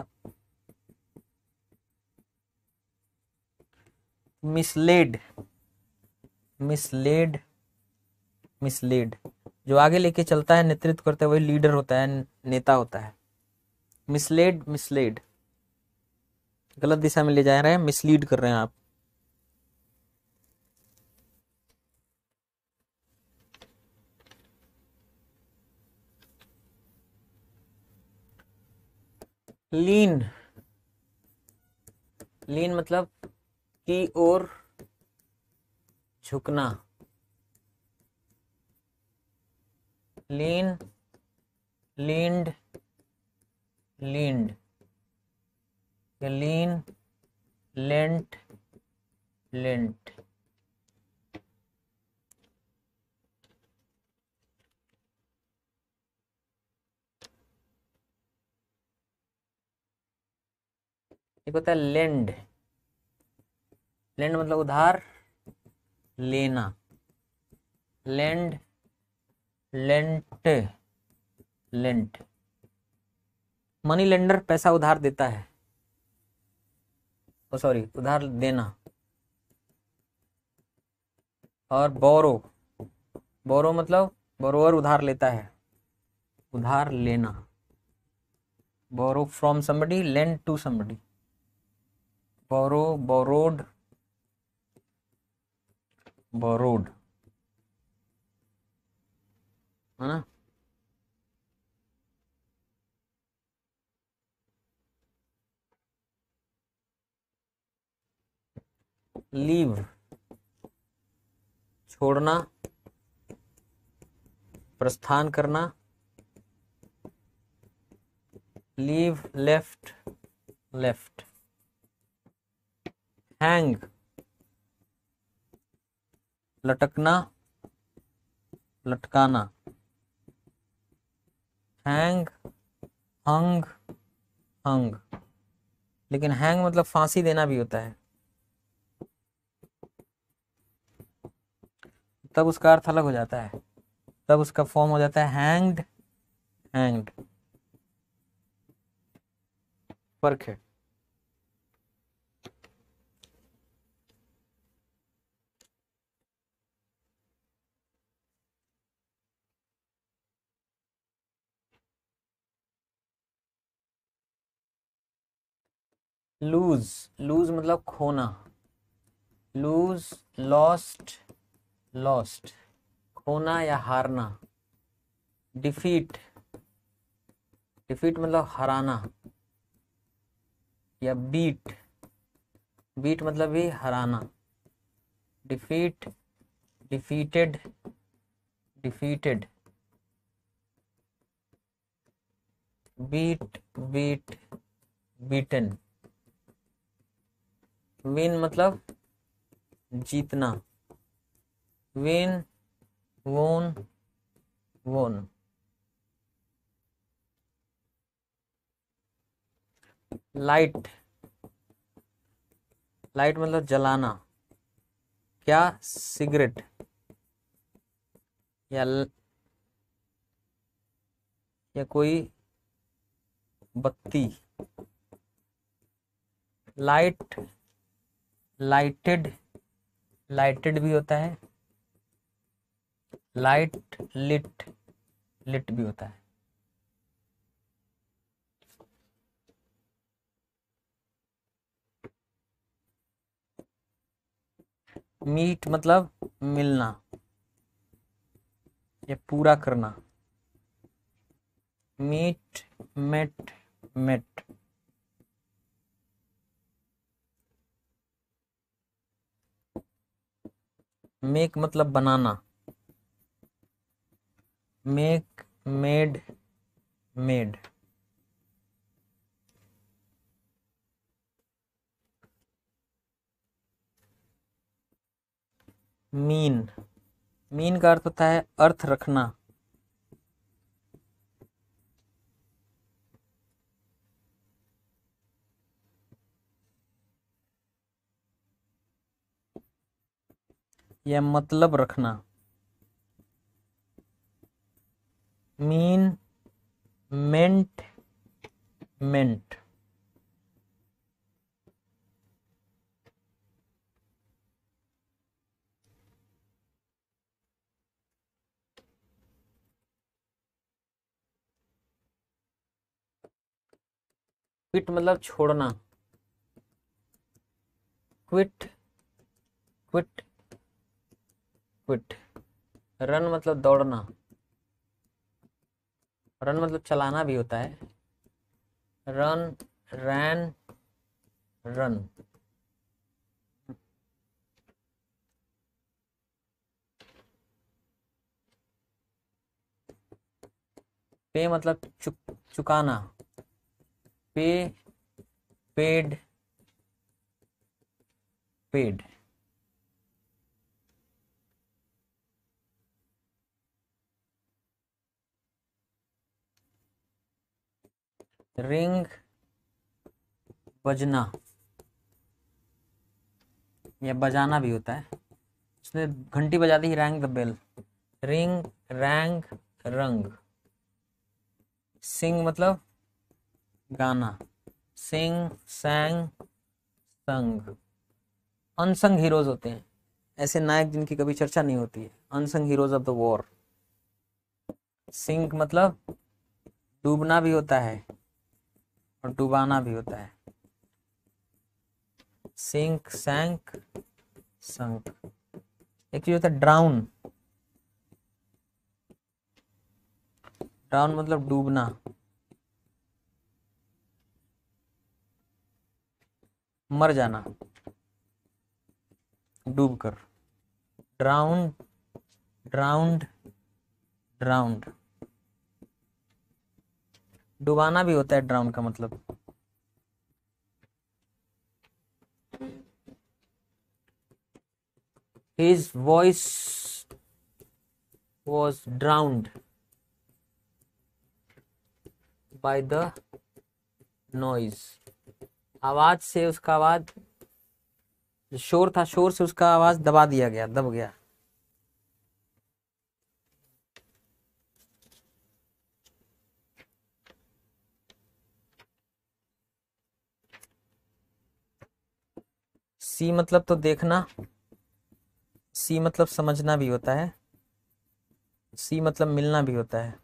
मिसलेड, मिसलेड, मिसलेड, जो आगे लेके चलता है, नेतृत्व करता है, वही लीडर होता है, नेता होता है। मिसलेड, मिसलेड, गलत दिशा में ले जा रहे हैं, मिसलीड कर रहे हैं आप। लीन, लीन मतलब की ओर झुकना। लीन, लीन्ड, लीन्ड, या लीन, लेंट, लेंट। एक होता है लेंड, लेंड मतलब उधार लेना। Lend, lent, lent, money lender पैसा उधार देता है, ओ सॉरी उधार देना। और बोरो, बोरो मतलब बोरोवर उधार लेता है, उधार लेना। Borrow from somebody, lend to somebody. Borrow, borrowed, borrowed, है ना। लीव, छोड़ना, प्रस्थान करना। Leave, left, left. हैंग, लटकना, लटकाना। हैंग, हंग, हंग, लेकिन हैंग मतलब फांसी देना भी होता है, तब उसका अर्थ अलग हो जाता है, तब उसका फॉर्म हो जाता है हैंग्ड, हैंग्ड। फर्क है। लूज, लूज मतलब खोना। लूज, लॉस्ट, लॉस्ट, खोना या हारना। डिफीट, डिफीट मतलब हराना। या बीट, बीट मतलब भी हराना। Defeat, defeated, defeated. Beat, beat, beaten. Win मतलब जीतना। विन, वोन, वोन। लाइट, लाइट मतलब जलाना। क्या, सिगरेट, या या कोई बत्ती। लाइट, लाइटेड, लाइटेड भी होता है। लाइट, लिट, लिट भी होता है। मीट मतलब मिलना या पूरा करना। Meet, met, met. मेक मतलब बनाना। Make, made, made. Mean, mean का अर्थ होता है अर्थ रखना। या मतलब रखना। मीन, मेंट, मेंट। क्विट मतलब छोड़ना, क्विट क्विट क्विट। रन मतलब दौड़ना, रन मतलब चलाना भी होता है, रन, रैन, रन। पे मतलब चुकाना, पे, पेड, पेड। रिंग, बजना या बजाना भी होता है, उसने घंटी बजा दी, rang the bell. Ring, rang, rung. Sing मतलब गाना, सिंग, सैंग, संग। अनसंग हीरोज होते हैं, ऐसे नायक जिनकी कभी चर्चा नहीं होती है, unsung heroes of the war. Sink मतलब डूबना भी होता है और डुबाना भी होता है, सिंक, सैंक, संक। एक चीज होता है ड्राउन, ड्राउन मतलब डूबना, मर जाना डूब कर। Drowned, drowned, drowned. डुबाना भी होता है ड्राउन का मतलब। His voice was drowned by the noise। आवाज से उसका आवाज, जो शोर था, शोर से उसका आवाज दबा दिया गया, दब गया। सी मतलब तो देखना, सी मतलब समझना भी होता है, सी मतलब मिलना भी होता है।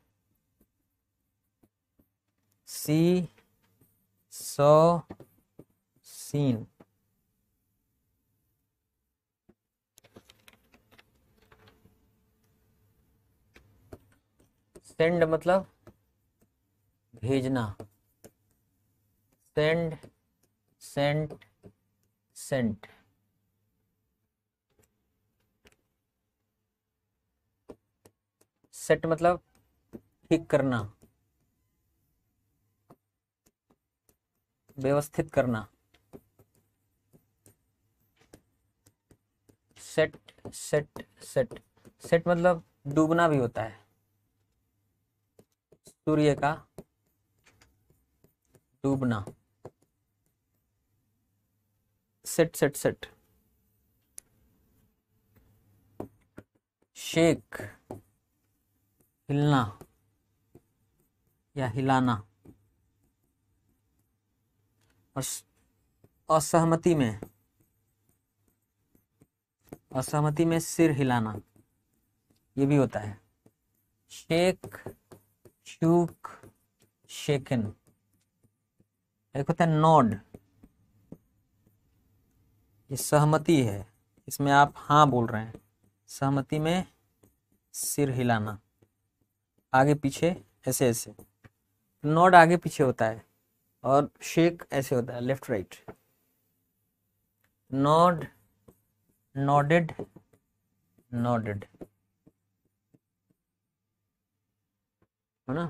सी, सौ, सीन। सेंड मतलब भेजना, सेंड, सेंट, सेंट। सेट मतलब ठीक करना, व्यवस्थित करना। Set, set, set. सेट मतलब डूबना भी होता है, सूर्य का डूबना। Set, set, set. शेक, हिलना या हिलाना। और असहमति में, असहमति में सिर हिलाना, ये भी होता है। शेक, शूक, शेकन। एक होता है नॉड, ये सहमति है, इसमें आप हाँ बोल रहे हैं। सहमति में सिर हिलाना, आगे पीछे, ऐसे ऐसे। नॉड आगे पीछे होता है और शेक ऐसे होता है, left right. Nod, nodded, nodded, है ना।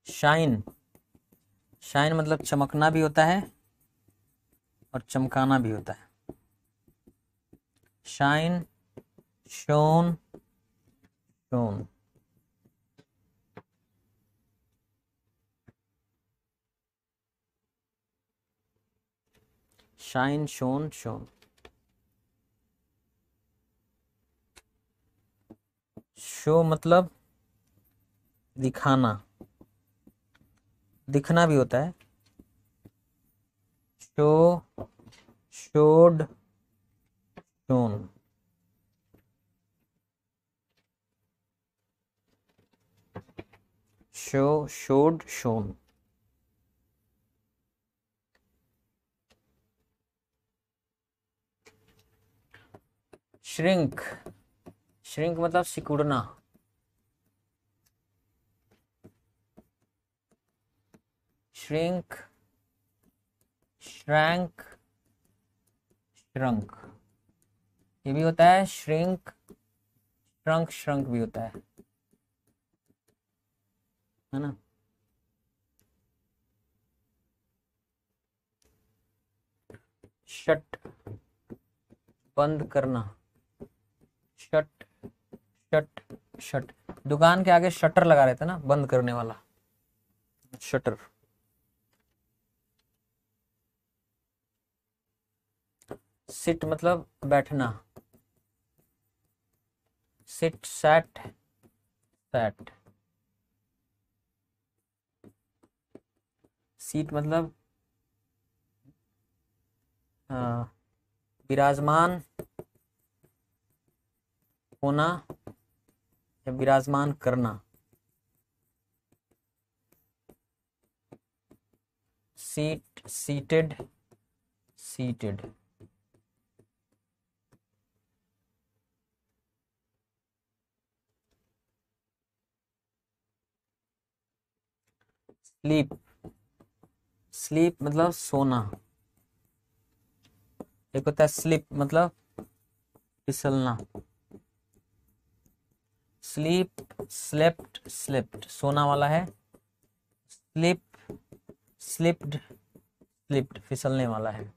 शाइन, शाइन मतलब चमकना भी होता है और चमकाना भी होता है। Shine, shown, shown. Shine, shown, shown. Show मतलब दिखाना, दिखना भी होता है। Show, showed, shown. showed, shown. Shrink, shrink मतलब सिकुड़ना। श्रिंक, श्रैंक, श्रंक, ये भी होता है। श्रिंक, श्रंक, श्रंक भी होता है ना। शट, बंद करना। शट, शट, शट, दुकान के आगे शटर लगा रहता है ना, बंद करने वाला, शटर। सिट मतलब बैठना। Seat, set, set. सीट मतलब विराजमान होना या विराजमान करना। Seat, seated, seated. Sleep, sleep मतलब सोना। एक होता है स्लिप मतलब फिसलना। स्लीप, स्लेप्ट, स्लिप्ट, सोना वाला है। स्लिप, स्लिप्ड, स्लिप्ड, फिसलने वाला है।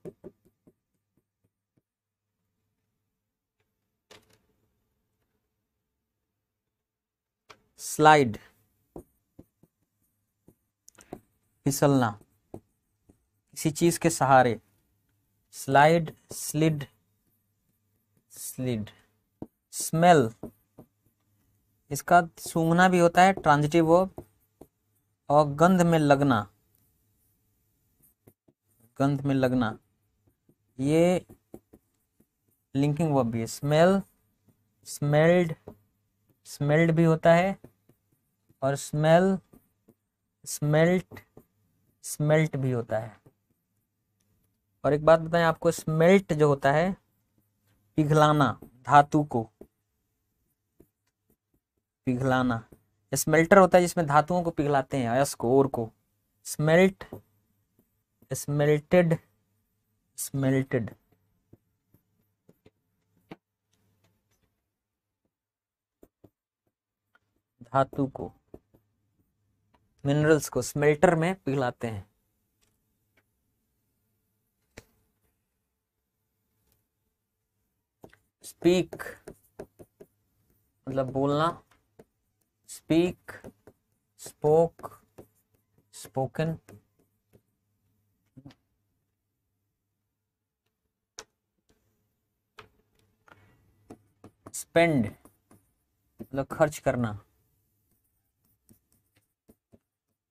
स्लाइड, फिसलना, किसी चीज के सहारे। Slide, slid, slid. स्मेल, इसका सूंघना भी होता है, ट्रांजिटिव वर्ब। और गंध में लगना, गंध में लगना, ये लिंकिंग वर्ब भी है। स्मेल, स्मेल्ड, स्मेल्ड भी होता है। और स्मेल, स्मेल्ट, स्मेल्ट भी होता है। और एक बात बताएं आपको, स्मेल्ट जो होता है पिघलाना, धातु को पिघलाना। स्मेल्टर होता है जिसमें धातुओं को पिघलाते हैं, अयस्क को, ओर को। स्मेल्ट, स्मेल्टेड, स्मेल्टेड। धातु को, मिनरल्स को स्मेल्टर में पिघलाते हैं। स्पीक मतलब बोलना। Speak, spoke, spoken. स्पेंड मतलब खर्च करना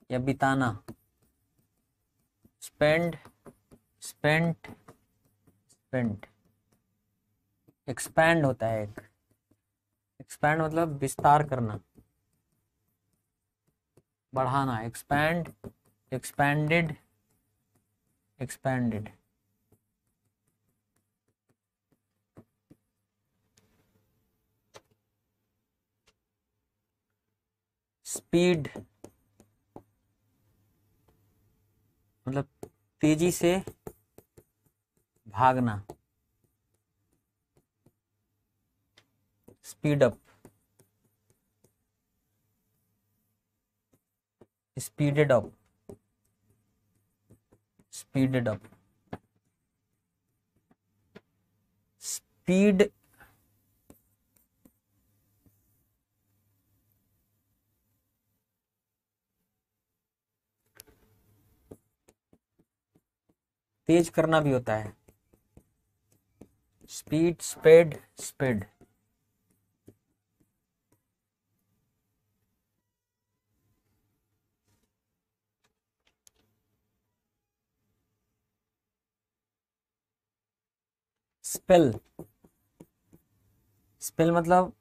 या बिताना। Spend, spent, spent. एक्सपैंड होता है एक, एक्सपैंड मतलब विस्तार करना, बढ़ाना। Expand, expanded, expanded. स्पीड मतलब तेजी से भागना। Speed up, speeded up, speeded up. Speed तेज करना भी होता है। Speed, sped, sped. Spell, spell मतलब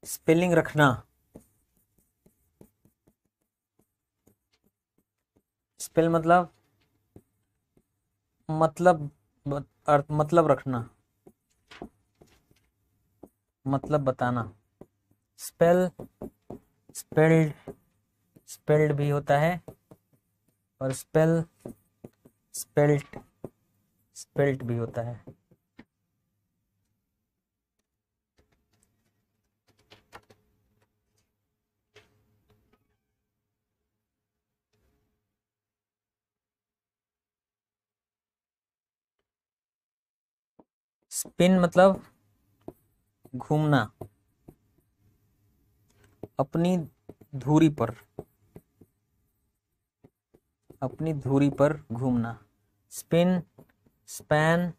स्पेलिंग रखना, स्पेल मतलब मतलब रखना, मतलब बताना। स्पेल स्पेल्ड स्पेल्ड भी होता है, और स्पेल स्पेल्ट स्पेल्ट भी होता है। स्पिन मतलब घूमना, अपनी धुरी पर, अपनी धुरी पर घूमना। Spin, span,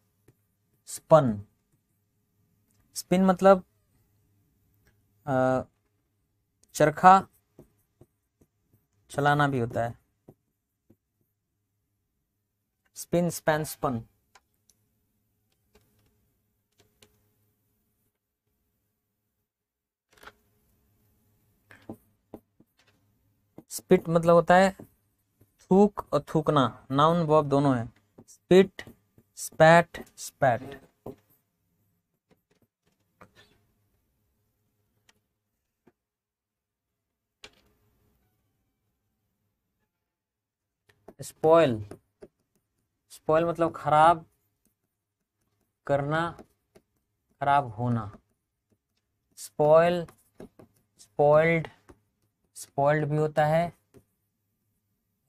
spun. स्पिन मतलब चरखा चलाना भी होता है। Spin, span, spun. स्पिट मतलब होता है थूक और थूकना, नाउन वर्ब दोनों है। स्पिट, स्पैट, स्पैट। स्पॉइल, स्पॉइल मतलब खराब करना, खराब होना। स्पॉइल, स्पॉइल्ड, स्पॉइल्ड भी होता है,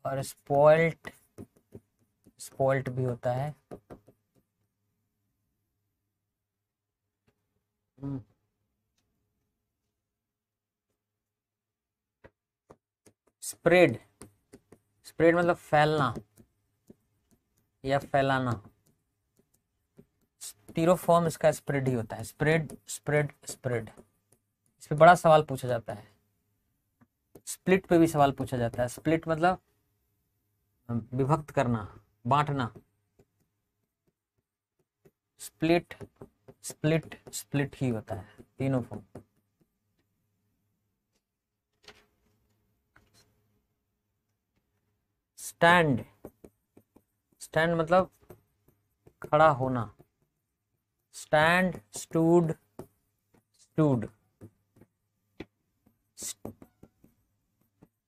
और स्पॉइल्ट, स्पॉइल्ट भी होता है। स्प्रेड, स्प्रेड मतलब फैलना या फैलाना। तीनों फॉर्म इसका स्प्रेड ही होता है। Spread, spread, spread. इस पे बड़ा सवाल पूछा जाता है। स्प्लिट पे भी सवाल पूछा जाता है। स्प्लिट मतलब विभक्त करना, बांटना। स्प्लिट, स्प्लिट, स्प्लिट ही होता है तीनों फॉर्म। स्टैंड, स्टैंड मतलब खड़ा होना। Stand, stood, stood.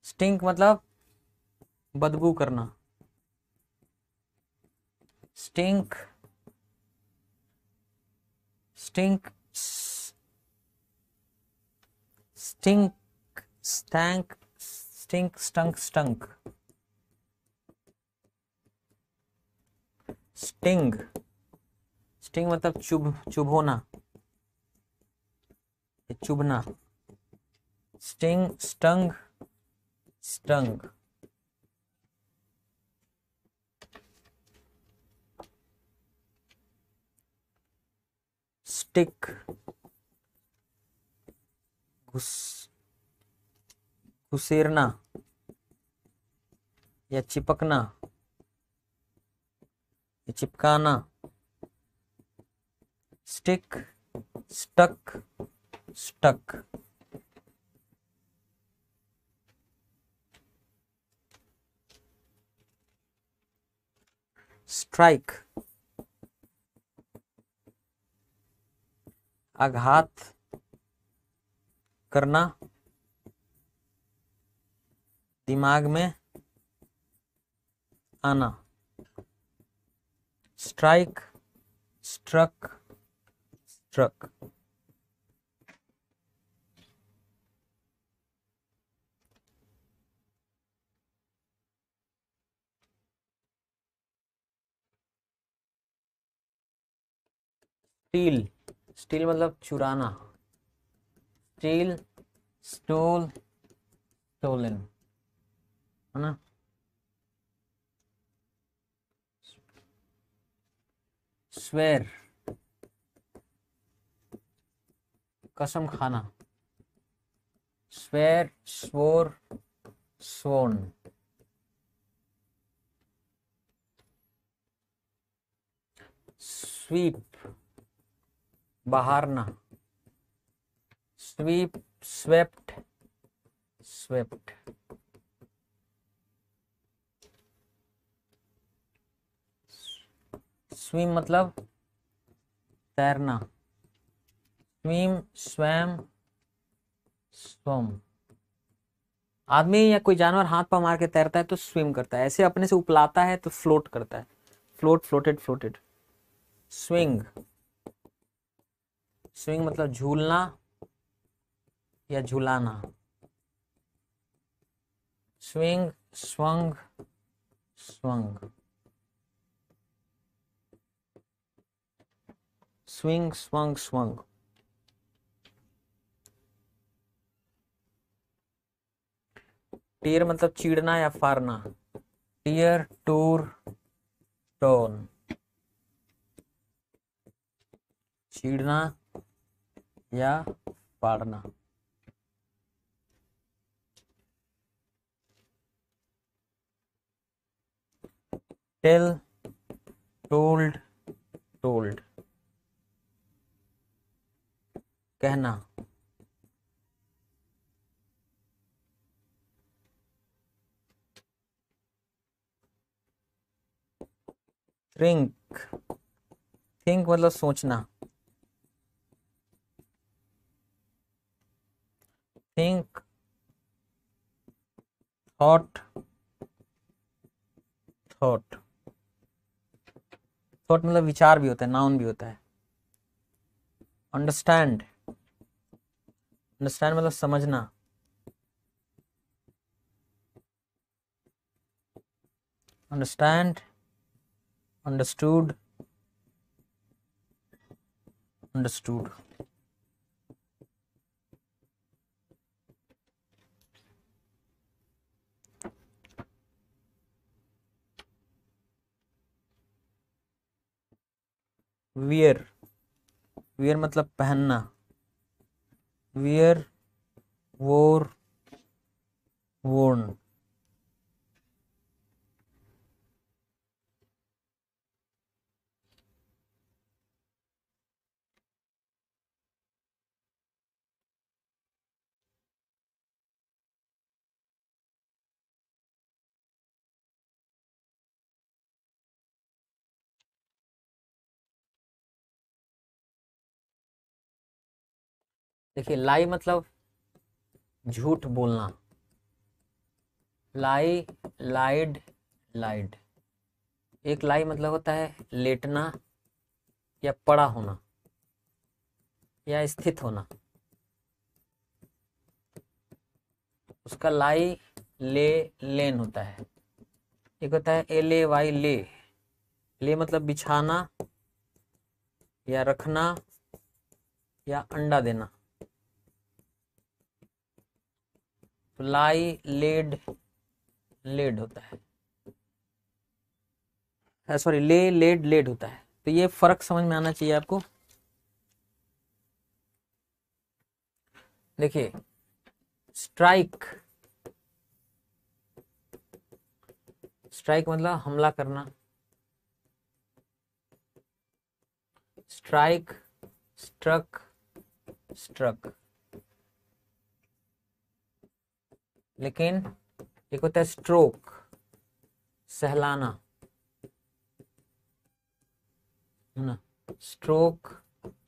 स्टिंक मतलब बदबू करना। Stink, stink, stink, stank, stink, stunk, stunk. Sting, sting मतलब चुभोना, चुभना। Sting, stung, stung. स्टिक, घुस घुसेरना या चिपकना या चिपकाना। Stick, stuck, stuck. स्ट्राइक, आघात करना, दिमाग में आना। Strike, struck, struck. Steal, steal मतलब चुराना। स्टील, स्टोल, स्टोलन, है ना। स्वेर, कसम खाना। Swear, swore, sworn. स्वीप, बहारना। Sweep, swept, swept. स्विम मतलब तैरना, स्विम, स्वैम, स्वम। आदमी या कोई जानवर हाथ पांव मार के तैरता है तो स्विम करता है, ऐसे अपने से उपलाता है तो फ्लोट करता है, float, floated, floated. Swing, swing मतलब झूलना या झुलाना। Swing, swung, swung. Swing, swung, swung. Tear मतलब चीड़ना या फाड़ना। Tear, tore, torn. चीड़ना या फाड़ना। Tell, told, told. कहना। थिंक, थिंक मतलब सोचना। Think, thought, thought. थॉट मतलब विचार भी होता है, नाउन भी होता है। अंडरस्टैंड, अंडरस्टैंड मतलब समझना। Understand, understood, understood. Wear, wear मतलब पहनना। वियर, वोर, वोर्न। देखिए लाई मतलब झूठ बोलना। लाई, लाइड, लाइड। एक लाई मतलब होता है लेटना या पड़ा होना या स्थित होना। उसका लाई, ले, लेन होता है। एक होता है एल ए वाई, ले। ले मतलब बिछाना या रखना या अंडा देना। तो लाई, लेड, लेड होता है। सॉरी, ले, लेड, लेड होता है। तो ये फर्क समझ में आना चाहिए आपको। देखिए स्ट्राइक, स्ट्राइक मतलब हमला करना। Strike, struck, struck. लेकिन एक होता है स्ट्रोक, सहलाना, है ना। Stroke,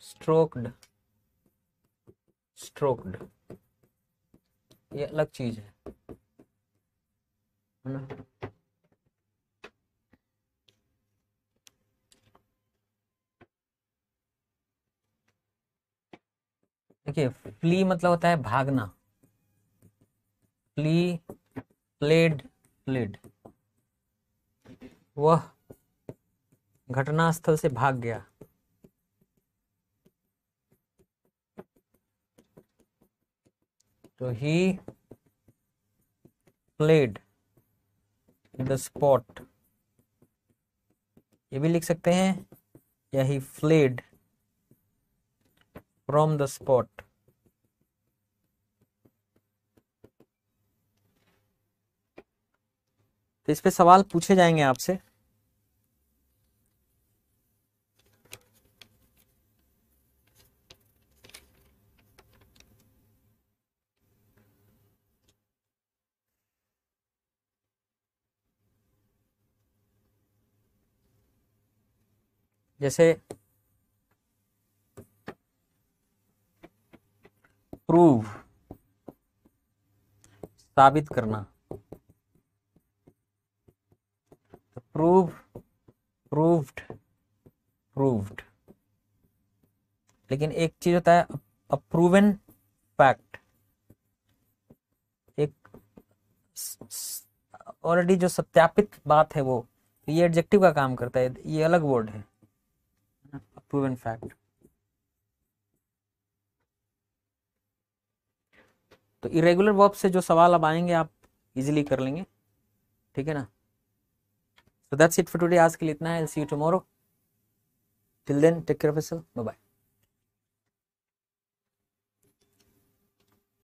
stroked, stroked. ये अलग चीज है ना। देखिए फ्ली मतलब होता है भागना। Flee, fled, fled. वह घटनास्थल से भाग गया। तो ही फ्लेड द स्पॉट, ये भी लिख सकते हैं, या ही फ्लेड फ्रॉम द स्पॉट। तो इस पे सवाल पूछे जाएंगे आपसे। जैसे प्रूव, साबित करना, प्रूव, प्रूव्ड, प्रूव्ड। लेकिन एक चीज होता है अ प्रूवन फैक्ट, एक ऑलरेडी जो सत्यापित बात है वो, तो ये एडजेक्टिव का काम करता है, ये अलग वर्ड है, प्रूवन फैक्ट। तो इरेगुलर वर्ब से जो सवाल अब आएंगे आप इजीली कर लेंगे, ठीक है ना। So that's it for today, आज के लिए इतना है। See you tomorrow. Till then, take care of yourself. Bye bye.